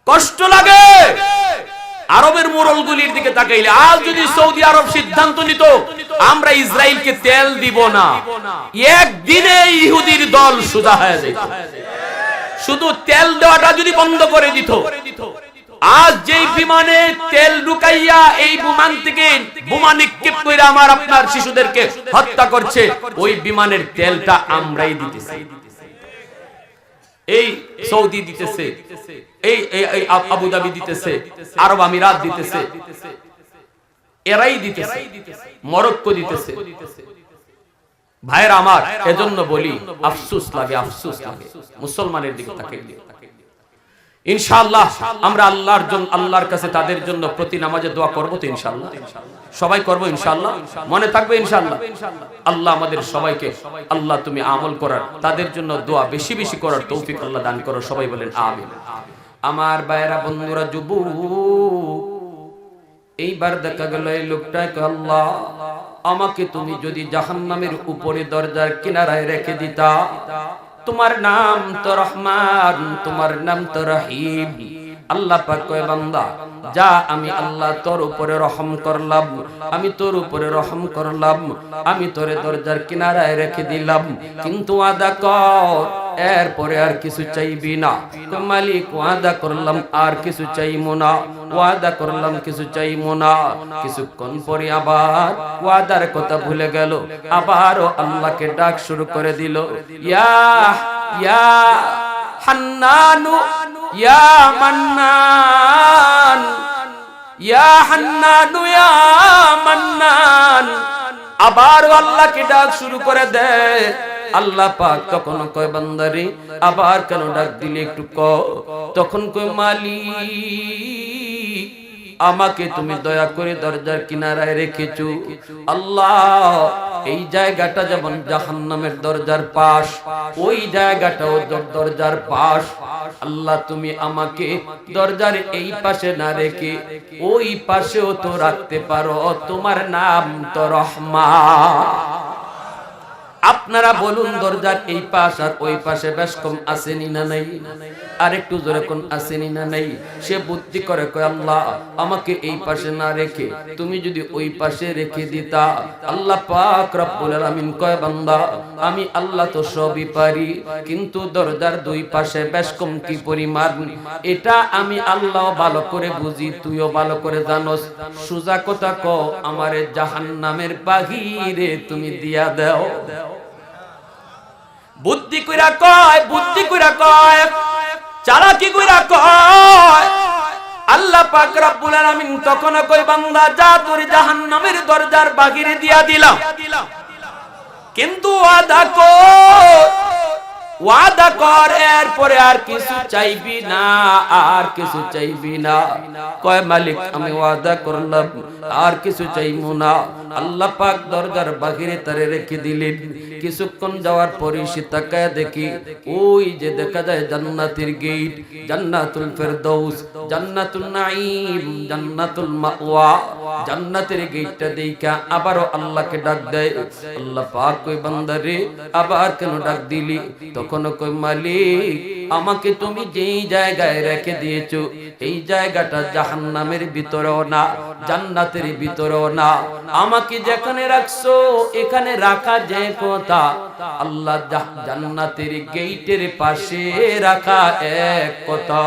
কষ্ট লাগে আরবের মোড়লগুলির দিকে তাকাইলে। আজ যদি সৌদি আরব সিদ্ধান্ত নিত আমরা ইসরায়েলকে তেল দিব না, একদিনে ইহুদির দল সোজা হয়ে যেত। শুধু তেল দেওয়াটা যদি বন্ধ করে দিত, আজ যেই বিমানে তেল ঢুকাইয়া এই বিমান থেকে বোমা নিক্ষেপ করে আমার আপনার শিশুদেরকে হত্যা করছে, ওই বিমানের তেলটা আমরাই দিতেছি। এই সৌদি দিতেছে, এই আবুধাবি দিতেছে, আরব আমিরাত দিতেছে, এরাই দিতেছে, মরক্কো দিতেছে। ভাইরা আমার, এজন্য বলি আফসোস লাগে, আফসোস লাগে মুসলমানের দিকে তাকাইলে। ইনশাআল্লাহ আমরা আল্লাহর জন্য, আল্লাহর কাছে তাদের জন্য প্রতি নামাজে দোয়া করব তো ইনশাআল্লাহ, সবাই করব ইনশাআল্লাহ, মনে থাকবে ইনশাআল্লাহ। আল্লাহ আমাদের সবাইকে, আল্লাহ তুমি আমল করার, তাদের জন্য দোয়া বেশি বেশি করার তৌফিক আল্লাহ দান করো, সবাই বলেন আমিন। আমার ভাইরা বন্ধুরা, যুবক, এইবার দেখা গেল এই লোকটাকে, আল্লাহ আমাকে তুমি যদি জাহান্নামের উপরে দরজার কিনারায় রেখে দিতা, তোমার নাম তো রহমান, তোমার নাম তো রহিম। আল্লাহ পাক কয়, বান্দা যা, আমি আল্লাহ তোর উপরে রহম করলাম, আমি তোর উপরে রহম করলাম, আমি তোরে দরজার কিনারায় রেখে দিলাম, কিন্তু ওয়াদা কর এরপরে আর কিছু চাইবি না। মালিক ওয়াদা করলাম আর কিছু চাইবো না, ওয়াদা করলাম কিছু চাইবো না। কিছুক্ষণ পরে আবার ওয়াদার কথা ভুলে গেল, আবারও আল্লাহকে ডাক শুরু করে দিল, ইয়া ইয়া হান্নানু, ইয়া মান্নান, ইয়া হান্নানু, ইয়া মান্নান। আবার আল্লাহকে ডাক শুরু করে দেয়। আল্লাহ পাক তখন কয়, বান্দারে আবার কেন ডাক দিলে একটু কও। তখন কয়, মালিক আমাকে তুমি দয়া করে দরজার কিনারায় রেখেছো। আল্লাহ এই জায়গাটা যেমন জাহান্নামের দরজার পাশ, ওই জায়গাটাও দরজার পাশ। আল্লাহ তুমি আমাকে দরজার এই পাশে না রেখে ওই পাশেও তো রাখতে পারো, তোমার নাম তো রহমান। আপনারা বলুন, দরজার এই পাশ আর ওই পাশে বেশ কম আসেনি না নাই? আর একটু জোরে কোন আসেনি না নাই? সে বুদ্ধি করে কয়, আল্লাহ আমাকে এই পাশে না রেখে তুমি যদি ওই পাশে রেখে দিতা। আল্লাহ পাক রব্বুল আলামিন কয়, বান্দা আমি আল্লাহ তো সবই পারি, কিন্তু দরজার দুই পাশে বেশ কম কি পরিমাণ এটা আমি আল্লাহ ভালো করে বুঝি, তুইও ভালো করে জানোস। সুজা কথা কও, আমারে জাহান্নামের বাহিরে তুমি দিয়া দাও। বুদ্ধি কইরা কয়, বুদ্ধি কইরা কয়, চালাকি কইরা কয়। আল্লাহ পাক রব্বুল আলামিন তখন কয়, বান্দা যা, তোর জাহান্নামের দরজার বাহিরে দিয়া দিলাম, কিন্তু ওয়াদা কর, ওয়াদা কর এরপরে আর কিছু চাইবি না, আর কিছু চাইবি না। কয়, মালিক আমি ওয়াদা করলাম আর কিছু চাইবো না। আল্লাহ পাক দরজার বাহিরে তারে রেখে দিলেন। কিছুক্ষণ যাওয়ার পরে সে তাকায় দেখি, ওই যে দেখা যায় জান্নাতের গেট, জান্নাতুল ফেরদৌস, জান্নাতুল নাঈম, জান্নাতুল মাওয়া, জান্নাতের গেটটা দেখা আবারও আল্লাহকে ডাক দেয়। আল্লাহ পাক কই, বান্দারে আবার কেন ডাক দিলি? তখন কই, মালিক আমাকে তুমি যেই জায়গায় রেখে দিয়েছো এই জায়গাটা জাহান্নামের ভিতরেও না জান্নাতের ভিতরেও না, আমাকে যেখানে রাখছো এখানে রাখা যে কথা আল্লাহ জান্নাতের গেটের পাশে রাখা এক কথা।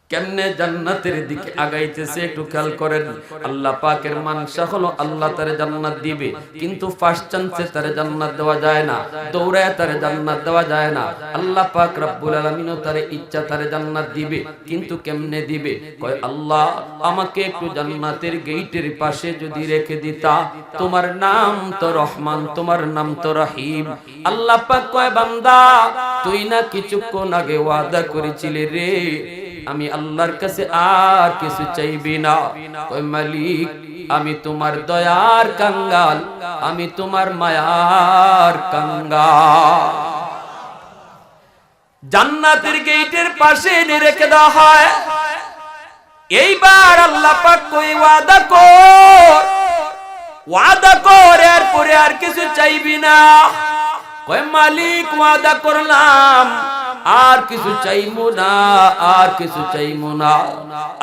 কেমনে জান্নাতের দিকে আগাইতেছে একটু খেয়াল করেন। আল্লাহ পাকের মানসা হলো আল্লাহ তারে জান্নাত দিবে, কিন্তু ফার্স্ট চান্সে তারে জান্নাত দেওয়া যায় না, দৌড়ায় তারে জান্নাত দেওয়া যায় না। আল্লাহ পাক রব্বুল আলামিনও তারে ইচ্ছা তারে জান্নাত দিবে, কিন্তু কেমনে দিবে? কয় আল্লাহ আমাকে একটু জান্নাতের গেটের পাশে যদি রেখে দিতা, তোমার নাম তো রহমান, তোমার নাম তো রহিম। আল্লাহ পাক কয় বান্দা তুই না কিছুক্ষণ আগে ওয়াদা করেছিলি রে আমি আল্লাহর কাছে আর কিছু চাইবি না। ওই মালিক আমি তোমার দয়ার কাঙ্গাল, আমি তোমার মায়ার কাঙ্গাল। জান্নাতের গেটের পাশে এনে রেখে দেওয়া হয়। এইবার আল্লাহ পাক কই ওয়াদা কর, ওয়াদা কর এরপরে আর কিছু চাইবি না। কই মালিক ওয়াদা করলাম আর কিছু চাইমু না, আর কিছু চাইমু না।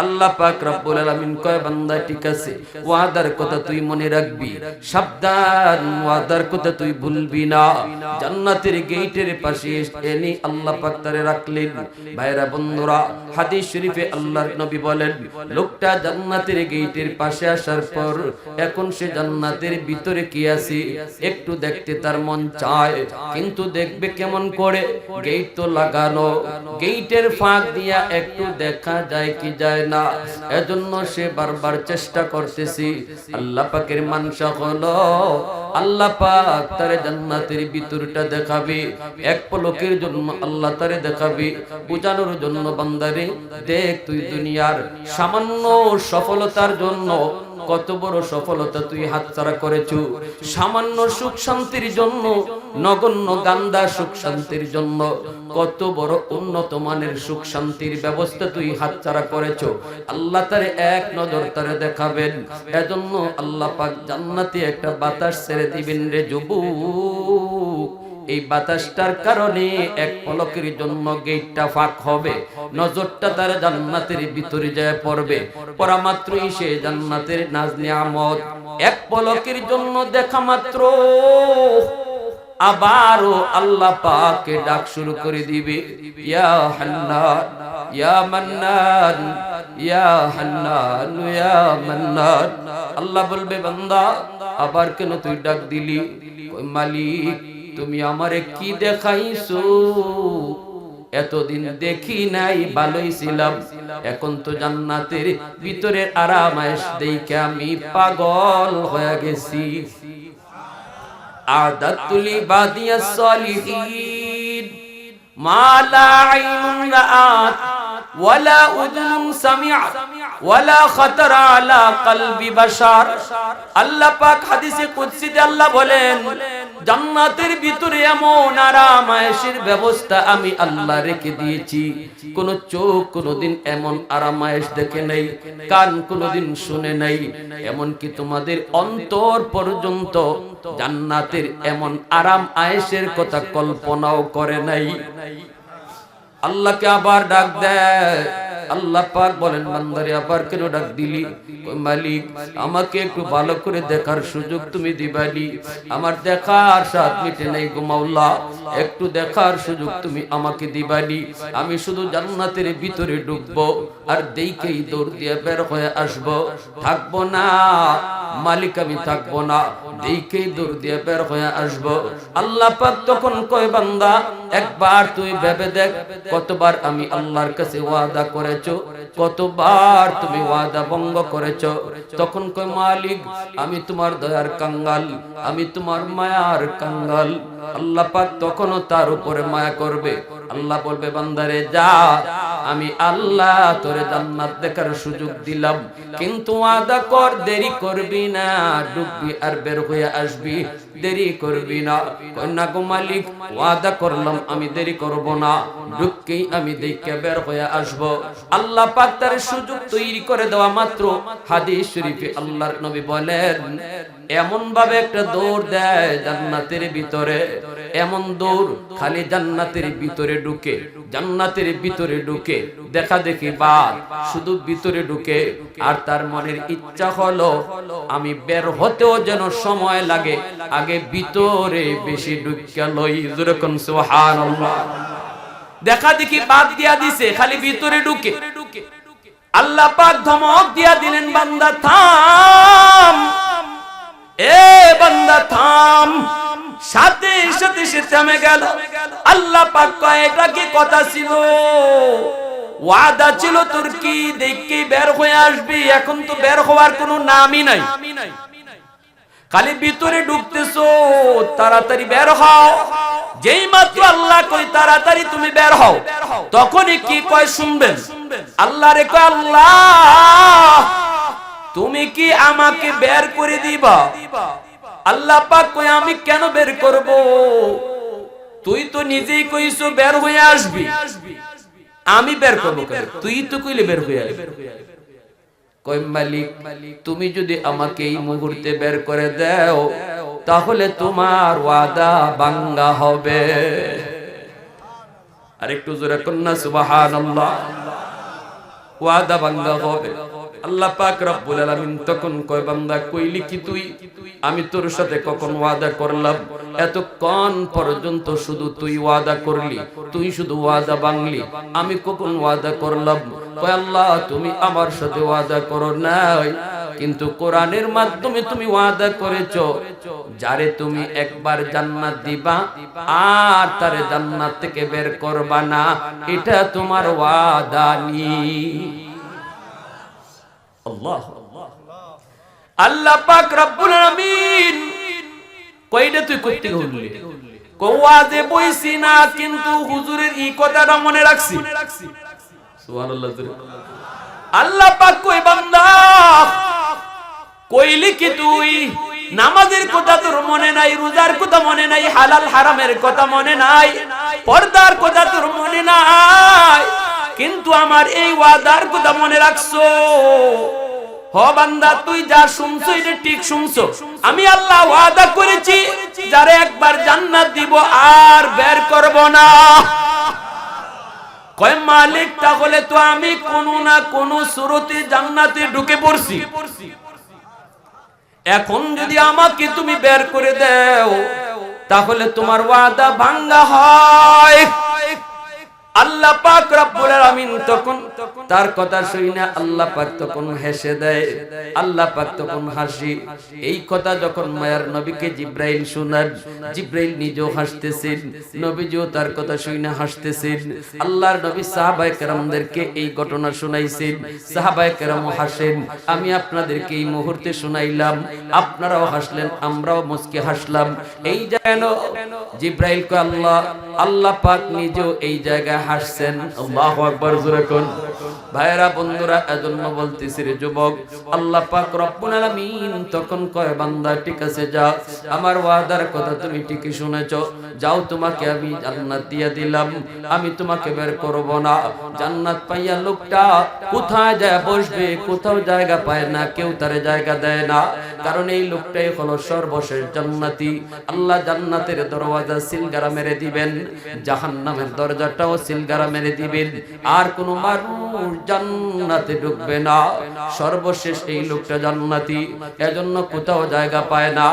আল্লাহ পাক রব্বুল আলামিন কয় বান্দা ঠিক আছে, ওয়াদার কথা তুই মনে রাখবি, সাবধান ওয়াদার কথা তুই ভুলবি না। জান্নাতের গেটের পাশে এনে আল্লাহ পাক তারে রাখলেন। ভাইরা বন্ধুরা, হাদিস শরীফে আল্লাহর নবী বলেন লোকটা জান্নাতের গেটের পাশে আসার পর এখন সে জান্নাতের ভিতরে কি আছে একটু দেখতে তার মন চায়, কিন্তু দেখবে কেমন করে? গেট তো লাগানো, গেটের ফাঁক দিয়া একটু দেখা যায় কি যায় না, এজন্য সে বারবার চেষ্টা করতেছি। আল্লাহ পাকের মানসা হলো আল্লাহ পাক তারে জান্নাতের ভিতরটা দেখাবে, এক পলকের জন্য আল্লাহ তারে দেখাবে, বুঝানোর জন্য বান্দারে দেখ তুই দুনিয়ার সামান্য সফলতার জন্য কত বড় সফলতা তুই হাতছাড়া করেছো, সামান্য সুখ শান্তির জন্য, নগণ্য গান্দা সুখ শান্তির জন্য কত বড় উন্নত মানের সুখ শান্তির ব্যবস্থা তুই হাতছাড়া করেছো। আল্লাহ তারে এক নজর তারে দেখাবেন, এজন্য আল্লাহ পাক জান্নাতে একটা বাতাস ছেড়ে দিবেন রে যুবক। এই বাতাসটার কারণে এক পলকের জন্য গেটটা ফাঁক হবে, নজরটা তার জান্নাতের ভিতরে যায় পড়বে, পড়া মাত্রই সে জান্নাতের নাজ নিয়ামত এক পলকের জন্য দেখা মাত্র আবারও আল্লাহ পাককে ডাক শুরু করে দিবে, ইয়া হান্নান ইয়া মান্নান ইয়া হান্নান ইয়া মান্নান। আল্লাহ বলবে বান্দা আবার কেন তুই ডাক দিলি? কই মালিক তুমি আমারে কি দেখাইছো? এতদিন দেখি নাই, ভালোই ছিলাম, এখন তো জান্নাতের ভিতরের আরামায়েশ দেখে আমি পাগল হয়ে গেছি। আদাতুল ইবাদিয়াস সালিহিন মা লা আইনুন রাআত ওয়ালা উযুনুন সামিআত ওয়ালা খাতারা আলা কলবি বাশার। আল্লাহ পাক হাদিসে কুদসিতে আল্লাহ বলেন জান্নাতের ভিতরে এমন আরাম আয়েশের ব্যবস্থা আমি আল্লাহ রেখে দিয়েছি, কোন চোখ কোনদিন এমন আরাম আয়েশ দেখে নাই, কান কোনদিন শুনে নাই, এমন কি তোমাদের অন্তর পর্যন্ত জান্নাতের এমন আরাম আয়েশের কথা কল্পনাও করে নাই। আল্লাহকে আবার ডাক দেয়। আল্লাহ পাক বলেন বান্দারে আবার কেন ডাক দিলি? মালিক আমাকে একটু ভালো করে দেখার সুযোগ তুমি দিবানি, আমার দেখার স্বাদ মিটে নাই গো মাওলা, একটু দেখার সুযোগ তুমি আমাকে দিবানি। আমি শুধু জান্নাতের ভিতরে ঢুকবো আর দেখেই দৌড় দিয়ে বের হয়ে আসবো, থাকবো না মালিক, আমি থাকবো না, দেখেই দৌড় দিয়ে বের হয়ে আসবো। আল্লাহ পাক তখন কয় বান্দা একবার তুই ভেবে দেখ কতবার আমি আল্লাহর কাছে ওয়াদা করেছো, কতবার তুমি ওয়াদা ভঙ্গ করেছো। তখন কয় মালিক আমি তোমার দয়ার কাঙ্গাল, আমি তোমার মায়ার কাঙ্গাল। আল্লাহ পাক তখনও তার উপরে মায়া করবে। আল্লাহ বলবে বান্দারে যা, আমি আল্লাহ তোরে জান্নাত দেখার সুযোগ দিলাম, কিন্তু ওয়াদা কর দেরি করবি না, ঢুকবি আর বের হয়ে আসবি, দেরি করবি না। কয় না গো মালিক ওয়াদা করলাম আমি দেরি করব না, ঢুককেই আমি দেখে বের হয়ে আসব। আল্লাহ পাক তার সুযোগ তৈরি করে দেওয়া মাত্র হাদিস শরীফে আল্লাহর নবী বলেন এমন ভাবে একটা দৌড় দেয় জান্নাতের ভিতরে, এমন দৌড়, খালি জান্নাতের ভিতরে ঢুকে, জান্নাতের ভিতরে ঢুকে দেখা দেখি বাদ, শুধু ভিতরে ঢুকে আর তার মনের ইচ্ছা হলো আমি বের হতেও যেন সময় লাগে, আগে ভিতরে বেশি ঢুকিয়া লই। যেরকম সুবহানাল্লাহ। দেখা দেখি বাদ দিয়া দিছে, খালি ভিতরে ঢুকে। আল্লাহ পাক ধমক দিয়া দিলেন, বান্দা থাম, এ বান্দা থাম। সাথে সাথে সে থেমে গেল। আল্লাহ পাক কয়, এটা কি কথা ছিল? ওয়াদা ছিল তোর কি দেখি বের হয়ে আসবি, এখন তো বের হওয়ার কোনো নামই নাই। খালি ভিতরে ঢুকতেছো, তাড়াতাড়ি বের হও। যেই মাত্র আল্লাহ কই তাড়াতাড়ি তুমি বের হও, তখনই কি কয় শুনবেন? আল্লাহ রে কয়, আল্লাহ তুমি কি আমাকে বের করে দিবা? আল্লাহ পাক কয়, আমি কেন বের করব? তুই তো নিজেই কইছো বের হয়ে আসবি, আমি বের করব কেন? তুই তো কইলে বের হয়ে আসবি। কয় মালিক, তুমি যদি আমাকে এই মুহূর্তে বের করে দাও, তাহলে তোমার ওয়াদা ভাঙা হবে। আরেকটু জোরে কন্যা সুবহানাল্লাহ। ওয়াদা ভাঙা হবে। আল্লাহ পাক রব্বুল আলামিন তখন কয়, বান্দা কইলি কি তুই? আমি তোর সাথে কখন ওয়াদা করলাম? এতক্ষণ পর্যন্ত শুধু তুই ওয়াদা করলি, তুই শুধু ওয়াদা ভাঙলি, আমি কখন ওয়াদা করলাম? কয়, আল্লাহ তুমি আমার সাথে ওয়াদা করো নাই, কিন্তু কোরআনের মাধ্যমে তুমি ওয়াদা করেছো, যারে তুমি একবার জান্নাত দিবা আর তারে জান্নাত থেকে বের করবা না, এটা তোমার ওয়াদা নি। আল্লাহ আল্লাহ পাক রব্বুল আলামিন কইটা তুই কইতে গলি? কোয়াজে বইছি না, কিন্তু হুজুরের এই কথাটা মনে রাখছি। সুবহানাল্লাহ। আল্লাহ পাক কই, বান্দা কইলি কি তুই? নামাজের কথা তোর মনে নাই, রোজার কথা মনে নাই, হালাল হারামের কথা মনে নাই, পর্দার কথা তোর মনে নাই, কিন্তু আমার এই ওয়াদার কথা মনে রাখছো। হ বান্দা, তুই যা শুনছো এটা ঠিক শুনছো। আমি আল্লাহ ওয়াদা করেছি, যারে একবার জান্নাত দিব আর বের করব না। কয় মালিক, তাহলে তো আমি কোন না কোন সুরতে জান্নাতে ঢুকে পড়ছি, এখন যদি আমাকে তুমি বের করে দাও, তাহলে তোমার ওয়াদা ভাঙা হয়। আল্লাহ পাক রব্বুল আলামিন তখন তার কথা শুনে আল্লাহ পাক তখন হেসে দেয়। আল্লাহ পাক তখন হাসি। এই কথা যখন মায়ার নবীকে জিব্রাইল শোনান, জিব্রাইল নিজেও হাসতেছেন, নবীজিও তার কথা শুনে হাসতেছেন। আল্লাহর নবী সাহাবায়ে কেরামদেরকে এই ঘটনা শুনাইছেন, সাহাবায়ে কেরামও হাসেন। আমি আপনাদেরকে এই মুহূর্তে শুনাইলাম, আপনারাও হাসলেন, আমরাও মুস্কি হাসলাম। এই যেন জিব্রাইল কয়, আল্লাহ পাক নিজেও এই জায়গায় হাসছেন। আল্লাহু আকবার, জোরে কোন। ভাইরা বন্ধুরা, এজন্য বলতেছি রে যুবক, আল্লাহ পাক রব্বুল আলামিন তখন কয়, বান্দা ঠিক আছে, যা, আমার ওয়াদার কথা তুমি ঠিকই শুনেছো, যাও, তোমাকে আমি জান্নাত দিয়ে দিলাম, আমি তোমাকে বের করব না। জান্নাত পাইয়া লোকটা কোথায় যায় বসবে? কোথাও জায়গা পায় না, কেউ তারে জায়গা দেয় না, কারণ এই লোকটাই হলো সর্বশেষ জান্নাতি। আল্লাহ জান্নাতের দরওয়াজা সিলগারা মেরে দিবেন, জাহান্নামের দরজাটাও সিলগারা মেরে দিবেন, আর কোন মানুষ জান্নাতে ঢুকবে না। সর্বশেষ এই লোকটা জান্নাতি, এজন্য কোথাও জায়গা পায় না।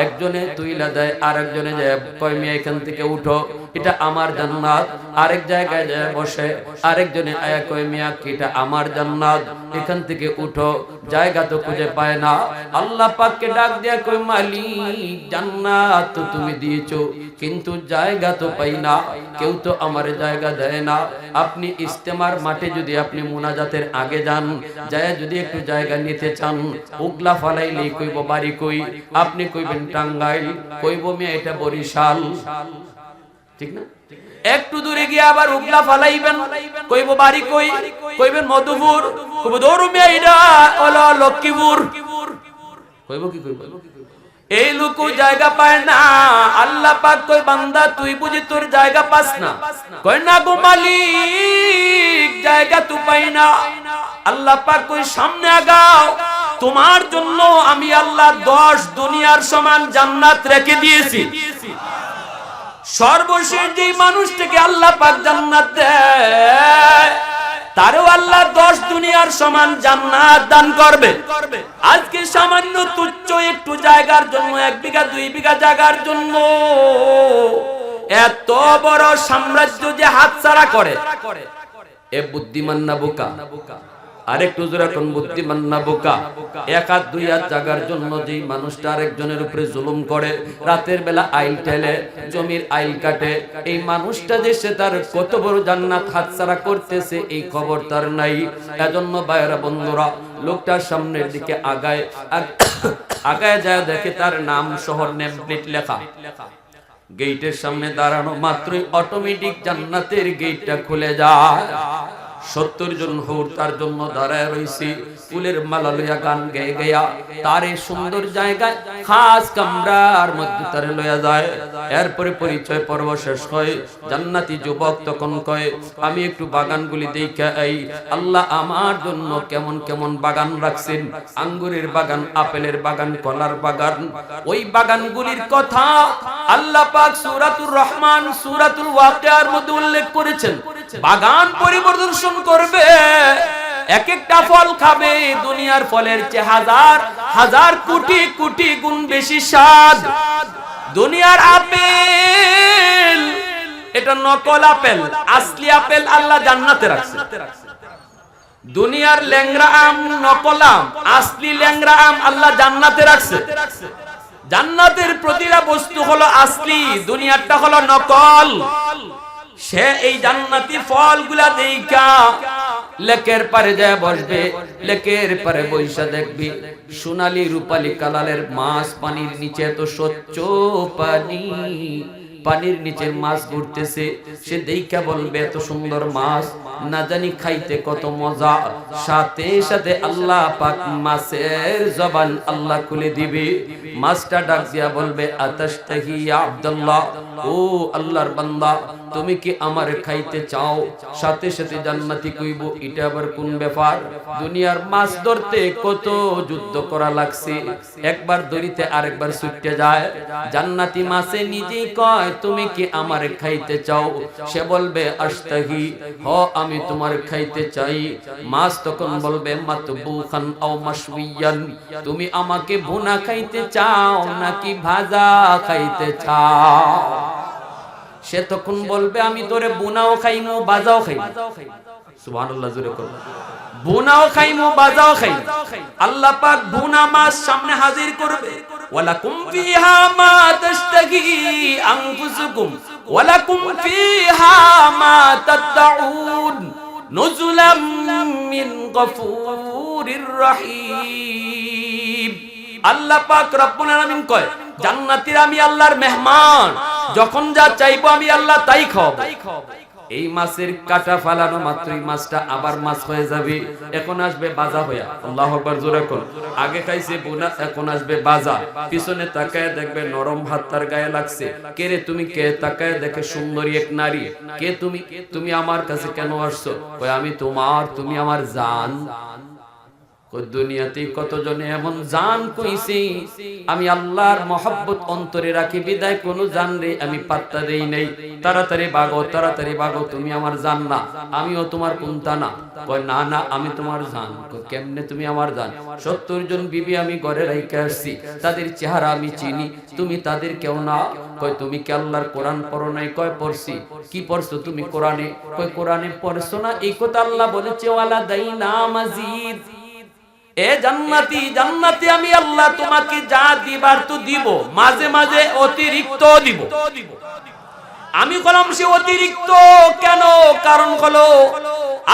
একজনে তুইলা দেয়, আরেকজনে যায় কয়, মিয়া এখান থেকে উঠো, এটা আমার জান্নাত। আরেক জায়গায় যায় বসে, আরেকজনে আয়া কয়, মিয়া এটা আমার জান্নাত, এখান থেকে উঠো, জায়গা তো খুঁজে পায় না। আল্লাহ পাককে ডাক দিয়া কয়, মালিক জান্নাত তো তুমি দিয়েছো, কিন্তু জায়গা তো পাই না, কেউ তো আমার জায়গা দেয় না। আপনি ইস্তেমার মাঠে যদি আপনি মুনাজাতের আগে যান, যায় যদি একটু জায়গা নিতে চান, উগলা ফালাইলে কইব বাড়ি কই, আপনি কইবেন টাঙ্গাইল, কইব মিয়া এটা বরিশাল, ঠিক না? একটু দূরে গিয়ে আবার উগলা ফালাইবেন, কইব বাড়ি কই, কইবেন মধুপুর, কইব দৌড়ুমিয়া এটা হলো লক্ষ্মীপুর, কইব কি কইব? এই লোক জায়গা পায় না। আল্লাহ পাক কই, বান্দা তুই বুঝি তোর জায়গা পাস না? কই না গো মালিক, জায়গা তো পাই না। আল্লাহ পাক কই, সামনে আগাও, তোমার জন্য আমি আল্লাহ 10 দুনিয়ার সমান জান্নাত রেখে দিয়েছি। সর্বশেষ যে মানুষটাকে আল্লাহ পাক জান্নাত দেয় তারও আল্লাহ 10 দুনিয়ার সমান জান্নাত দান করবে। আজকে সামান্য তুচ্ছ একটু জায়গার জন্য, 1 বিঘা 2 বিঘা জায়গার জন্য এত বড় সাম্রাজ্য যে হাতছাড়া করে, এ বুদ্ধিমান না বোকা? আরেকটু জোরে কোন বুদ্ধিমান না বোকা? 1 হাত 2 হাত জায়গার জন্য যেই মানুষটা আরেকজনের উপরে জুলুম করে, রাতের বেলা আইল ঠেলে, জমির আইল কাটে, এই মানুষটা যে সে তার কত বড় জান্নাত হাতছাড়া করতেছে এই খবর তার নাই। এজন্য ভাইরা বন্ধুরা, লোকটার সামনের দিকে আগায় আগায় যায়, দেখে তার নাম শহর নেম প্লেট লেখা। গেটের সামনে দাঁড়ানো মাত্রই অটোমেটিক জান্নাতের গেটটা খুলে যায়। 70 জন হুর তার জন্য দাঁড়ায় রইছি, ফুলের মালা লইয়া গান গেয়ে গেয়া তার এই সুন্দর জায়গায় খাস কামরার মধ্যে তারে লইয়া যায়। এরপরে পরিচয় পর্ব শেষ হয়। জান্নাতি যুবক তখন কয়, আমি একটু বাগানগুলি দেখে এই, আল্লাহ আমার জন্য কেমন কেমন বাগান রাখছেন, আঙ্গুরের বাগান, আপেলের বাগান, কলার বাগান। ওই বাগানগুলির কথা আল্লাহ পাক সূরাতুর রহমান, সূরাতুল ওয়াকিয়ার মধ্যে উল্লেখ করেছেন। বাগান পরিদর্শন করবে, এক একটা ফল খাবে, দুনিয়ার ফলের চেয়ে হাজার হাজার কোটি কোটি গুণ বেশি স্বাদ। দুনিয়ার আপেল এটা নকল আপেল, আসলি আপেল আল্লাহ জান্নাতে রাখছে। দুনিয়ার ল্যাংড়া আম নকল আম, আসলি ল্যাংড়া আম আল্লাহ জান্নাতে রাখছে। জান্নাতের প্রতিটা বস্তু হলো আসলি, দুনিয়ারটা হলো নকল। সে এই জান্নাতি ফলগুলা দেইখা লেকের পারে যায় বসবে, লেকের পারে বৈশা দেখবি সোনালী রূপালী কালারের মাছ, পানির নিচে তো স্বচ্ছ পানি, পানির নিচে মাছ ঘুরতেছে। সে দেইখা বলবে এত সুন্দর মাছ, না জানি খাইতে কত মজা। সাথে সাথে আল্লাহ পাক মাছের জবান আল্লাহ খুলে দিবে। মাছটা ডাক দিয়া বলবে, আতাশতাহি ইয়া আব্দুল্লাহ, ও আল্লাহর বান্দা, তুমি কি আমারে খাইতে চাও? সাথে সাথে জান্নাতি কইব, এটা আবার কোন ব্যাপার? দুনিয়ার মাছ ধরতে কত যুদ্ধ করা লাগছে, একবার ধরিতে আরেকবার ছুটতে যায়। জান্নাতি মাছে নিজেই কয়, তুমি কি আমারে খাইতে চাও? সে বলবে, আশতাহি, হ আমি তোমার খাইতে চাই। মাছ তখন বলবে, মাতবুখান আও মাশউইয়ান, তুমি আমাকে ভুনা খাইতে চাও নাকি ভাজা খাইতে চাও? সে তখন বলবে, আমি তোরে বুনাও খাইমু বাজাও খাইমু। সুবহানাল্লাহ, জোরে করো। বুনাও খাইমু বাজাও খাইমু। আল্লাহ পাক বুনা মাছ সামনে হাজির করবে। ওয়ালাকুম ফিহা মা তাশতাহি আনফুসুকুম ওয়ালাকুম ফিহা মা তাদউন নুজুলাম মিন গফুরির রহিম। আল্লাহ পাক রব্বুল আলামিন কয়, জান্নাতীরা আমি আল্লাহর মেহমান, যখন যা চাইবো আমি আল্লাহ তাই খাওয়াবো। এই মাছের কাটা ফালানো মাত্রই মাছটা আবার মাছ হয়ে যাবে। এখন আসবে বাজা হইয়া। আল্লাহু আকবার, জোরে কোন। আগে খাইছে বুনা, এখন আসবে বাজা। পিছনে তাকায় দেখবে নরম ভাত তার গায়ে লাগছে। কে রে তুমি? কে? তাকায় দেখে সুন্দরী এক নারী। কে তুমি? তুমি আমার কাছে কেন আসছো? কই আমি তোমার, তুমি আমার জান। দুনিয়াতে কতজনে এমন জান কইছি, আমি আল্লাহর মহব্বত অন্তরে রাখি বিদায় কোন জান রে আমি পাত্তা দেই নাই। তাড়াতাড়ি ভাগো, তাড়াতাড়ি ভাগো, তুমি আমার জান না, আমিও তোমার কুন্তা না। কয় না না, আমি তোমার জান। কেমনে তুমি আমার জান? 70 জন বিবি আমি ঘরে রাইখা আসছি, তাদের চেহারা আমি চিনি, তুমি তাদের কেউ না। কয় তুমি কি আল্লাহর কোরআন পড়ো নাই? কয় পড়ছি। কি পড়ছো তুমি কোরআনে? কয় কোরআনে পড়ছো না? এই কথা আল্লাহ বলেছে, ওয়ালা দাইনা মাজিদ। এ জান্নাতি, জান্নাতি আমি আল্লাহ তোমাকে যা দিবার তো দিব, মাঝে মাঝে অতিরিক্ত দিব। আমি বললাম সে অতিরিক্ত কেন? কারণ হলো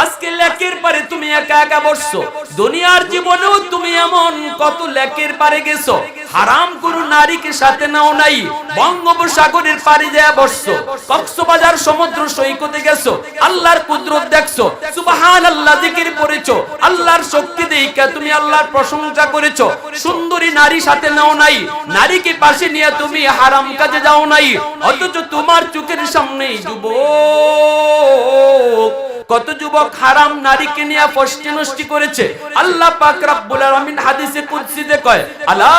আজকে লেকের পারে তুমি একা একা বসছো, দুনিয়ার জীবনেও তুমি এমন কত লেকের পারে গেছো, হারাম কোনো নারীকে সাথে নাও নাই, বঙ্গোপসাগরের পারে যায় বসছো, কক্সবাজার সমুদ্র সৈকতে গেছো, আল্লাহর কুদরত দেখছো, সুবহানাল্লাহ জিকির পড়েছো, আল্লাহর শক্তি দেইখা তুমি আল্লাহর প্রশংসা করেছো। সুন্দরী নারী সাথে নাও নাই, নারীকে পাশে নিয়ে তুমি হারাম কাজে যাও নাই, অথচ তোমার চোখের সামনেই যুবক কত যুবক হারাম নারীকে নিয়ে ফষ্টি নষ্টি করেছে। আল্লাহ পাক রব্বুল আলামিন হাদিসে কুদসিতে কয়, আলা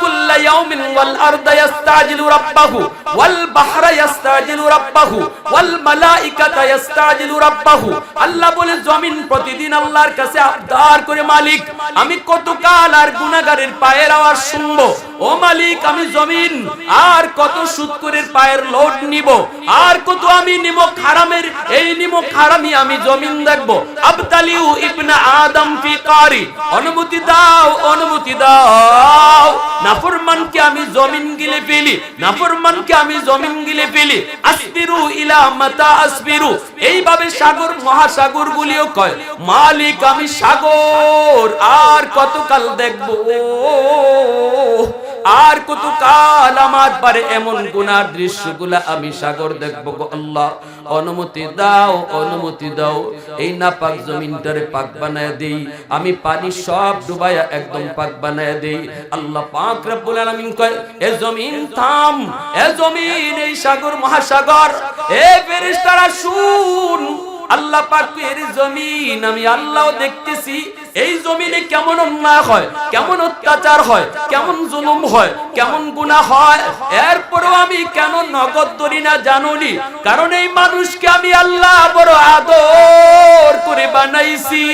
কুল্লা ইয়াউমিন ওয়াল আরদা ইস্তাজিলু রাব্বাহু ওয়াল বাহরা ইস্তাজিলু রাব্বাহু ওয়াল মালাইকাতা ইস্তাজিলু রাব্বাহু। আল্লাহ বলে জমিন প্রতিদিন আল্লাহর কাছে আবদার করে, মালিক আমি কতকাল আর গুনাহগারের পায়ের আওয়াজ শুনবো, ও মালিক আমি জমিন আর কত সুদখোরের পায়ের লোড নিব, আর কত আমি নিমক হারামের এই নিমক হারামি আমি জমিন দেখব। আবতালিউ ইবনা আদম ফি কারি, অনুমতি দাও অনুমতি দাও, নাফরমানকে আমি জমিন গিলে ফেলি, নাফরমানকে আমি জমিন গিলে ফেলি। আসবিরু ইলা মাতা আসবিরু, এইভাবে সাগর মহাসাগর গুলিও কয়, মালিক আমি সাগর আর কতকাল দেখব, আর কত কাল আমার পারে এমন গুনার দৃশ্যগুলা আমি সাগর দেখব গো আল্লাহ, অনুমতি দাও অনুমতি দাও। এই নাপাক জমিনটারে পাক বানায় দেই, আমি পানি সব ডুবাইয়া একদম পাক বানায় দেই। আল্লাহ পাক রব্বুল আলামিন কয়, এ জমিন থাম, এ জমিন এই সাগর মহাসাগর, এ ফেরেশতারা শুন, আল্লাহ পাকের জমিন আমি আল্লাহ দেখতেছি, এই জমিনে কেমন অন্যায় হয়, কেমন অত্যাচার হয়, কেমন জুলুম হয়, কেমন গুনাহ হয়, এরপরও আমি কেন নগদ ধরি না জানোনি? কারণ এই মানুষকে আমি আল্লাহ বড় আদর করে বানাইছি।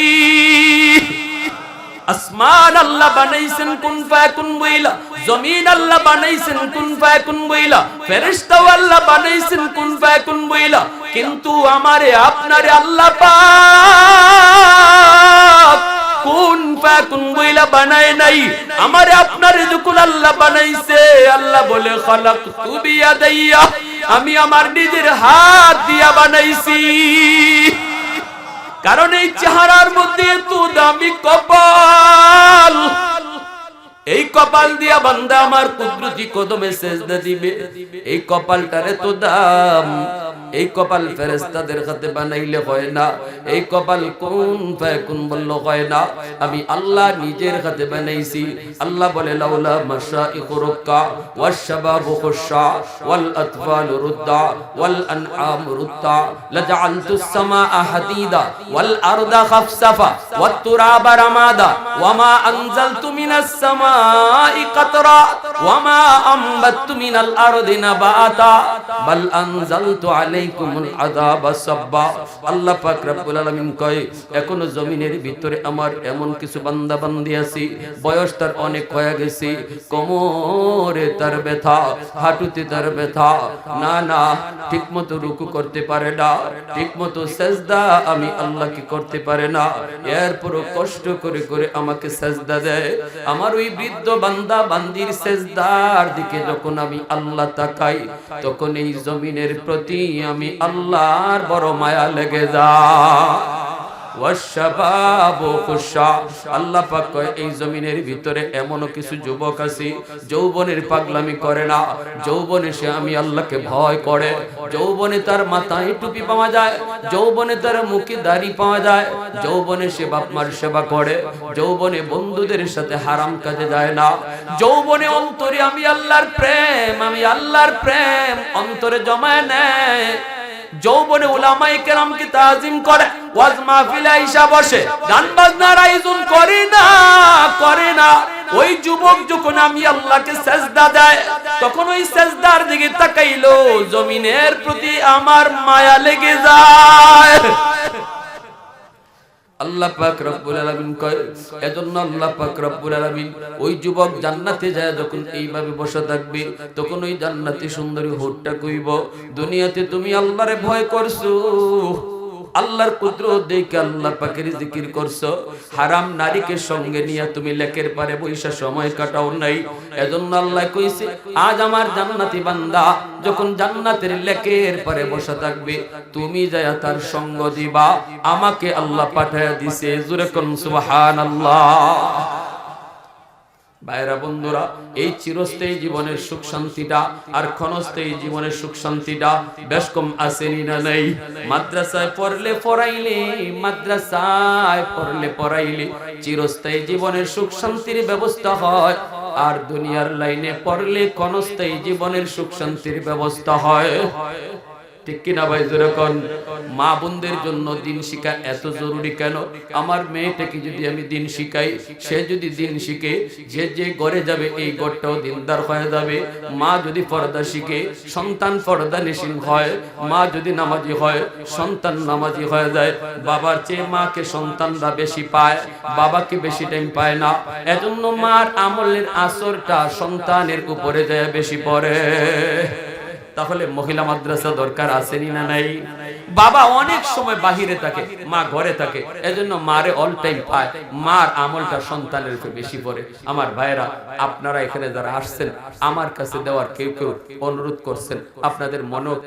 আসমান আল্লাহ বানাইছেন কুন ফায়াকুন বইলা, জমিন আল্লাহ বানাইছেন কুন ফায়াকুন বইলা, ফেরেশতাও আল্লাহ বানাইছেন কুন ফায়াকুন বইলা, কিন্তু আমারে আপনারে আল্লাহ পাক কুন ফায়াকুন বইলা বানায় নাই। আমারে আপনারে যখন আল্লাহ বানাইছে, আল্লাহ বলে খালাকতু বিয়াদাইয়া, আমি আমার নিজের হাত দিয়া বানাইছি। কারণ এই চেহারার মধ্যে এত দামি কপাল, এই কপাল দিয়া বান্দা আমার কুদরতি কদমে সেজদা দিবে। এই কপালটার এত দাম, এই কপাল ফেরেশতাদের হাতে বানাইলে হয় না, এই কপাল কোন ফায়াকুন বললে হয় না, আমি আল্লাহ নিজের হাতে বানাইছি। আল্লাহ বলে, লাউলা মাশাইখু রুক্কা ওয়াশ শাবাবু খুশা ওয়াল আতফালু রুদ্দা ওয়াল আনআম রুদ্দা লাজআলতুস সামাআ হাদিদা ওয়াল আরদা খাফসাফা ওয়াত তুরাবা রামাদা ওয়ামা আনজালতু মিনাস সামাই কাতরা ওয়ামা আমবাততু মিনাল আরদি নাবাতা বাল আনজালতু আলাইকুমুল আযাবা সাব্বা। আল্লাহ পাক রব্বুল আলামিন কয়, এখনো জমিনের ভিতরে আমার এমন কিছু বান্দা বান্দি আছে, বয়স তার অনেক হয়ে গেছে, কোমরে তার ব্যথা, হাঁটুতে তার ব্যথা, না না ঠিকমতো রুকু করতে পারে না, ঠিকমতো সেজদা আমি আল্লাহকে করতে পারে না, এরপরও কষ্ট করে করে আমাকে সেজদা দেয়। আমার ওই বৃদ্ধ বান্দা বান্দির সেজদার দিকে যখন আমি আল্লাহ তাকাই, তখন এই জমিনের প্রতি আমি আল্লাহর বড় মায়া লেগে যায়। আল্লাহ পাক কয়, এই জমিনের ভিতরে এমনও কিছু যুবক আছে যৌবনের পাগলামি করে না, যৌবনে সে আমি আল্লাহকে ভয় করে, যৌবনে তার মাথায় টুপি পাওয়া যায়, যৌবনে তার মুখে দাড়ি পাওয়া যায়, যৌবনে সে বাপ মার সেবা করে, যৌবনে বন্ধুদের সাথে হারাম কাজে যায় না, যৌবনে অন্তরে আমি আল্লাহর প্রেম, আমি আল্লাহর প্রেম অন্তরে জমায় নেয়, যৌবনে উলামায়ে কেরামকে তাজিম করে, ওয়াজ মাহফিলে আইসা বসে, গান বাজনার আয়োজন করে না, করে না। ওই যুবক যখন আমি আল্লাহকে সেজদা দেয়, তখন ওই সেজদার দিকে তাকাইলো, জমিনের প্রতি আমার মায়া লেগে যায়। আল্লাহ পাক রব্বুল আলামিন কয়, এজন্য আল্লাহ পাক রব্বুল আলামিন ওই যুবক জান্নাতে যায় যখন এইভাবে বসে থাকবে, তখন ওই জান্নাতি সুন্দরী হোটটা কইব, দুনিয়াতে তুমি আল্লাহরে ভয় করছো, আল্লাহর কুদরত দেখে আল্লাহ পাকের জিকির করছো, হারাম নারীকে সঙ্গে নিয়ে তুমি লেকের পারে বৈশা সময় কাটাও নাই। এজন্য আল্লাহ কইছে, আজ আমার জান্নাতি বান্দা যখন জান্নাতের লেকের পারে বসা থাকবে, তুমি যায়া তার সঙ্গ দিবা, আমাকে আল্লাহ পাঠায়া দিছে। জোরে কোন সুবহানাল্লাহ। ভাইরা বন্ধুরা, এই চিরস্থায়ী জীবনের সুখ শান্তিটা আর ক্ষণস্থায়ী জীবনের সুখ শান্তিটা বেশ কম আসেনি না নাই? মাদ্রাসায় পড়লে পড়াইলে, মাদ্রাসায় পড়লে পড়াইলে চিরস্থায়ী জীবনের সুখ শান্তির ব্যবস্থা হয়, আর দুনিয়ার লাইনে পড়লে ক্ষণস্থায়ী জীবনের সুখ শান্তির ব্যবস্থা হয়। ঠিক কিনা ভাই জোরে কোন? মা বোনদের জন্য দিন শিক্ষা এত জরুরি কেন? আমার মেয়েটাকে যদি আমি দিন শিখাই, সে যদি দিন শিখে, যে যে ঘরে যাবে এই ঘরটাও দিনদার হয়ে যাবে। মা যদি পর্দা শিখে, সন্তান পর্দা নিশীন হয়। মা যদি নামাজি হয়, সন্তান নামাজি হয়ে যায়। বাবার চেয়ে মাকে সন্তানরা বেশি পায়, বাবাকে বেশি টাইম পায় না। এজন্য মার আমলের আসরটা সন্তানের উপরে যায় বেশি পড়ে। তাহলে মহিলা মাদ্রাসা দরকার আসেনি না নাই? বাবা অনেক সময় বাহিরে থাকে, মা ঘরে থাকে, এজন্য মারে অল টাইম পায়। মার আমলটা সন্তানের উপর বেশি পড়ে। আমার ভাইরা, আপনারা এখানে যারা আসছেন, আমার কাছে দেওয়ার কেউ কেউ অনুরোধ করছেন, আপনাদের মনেও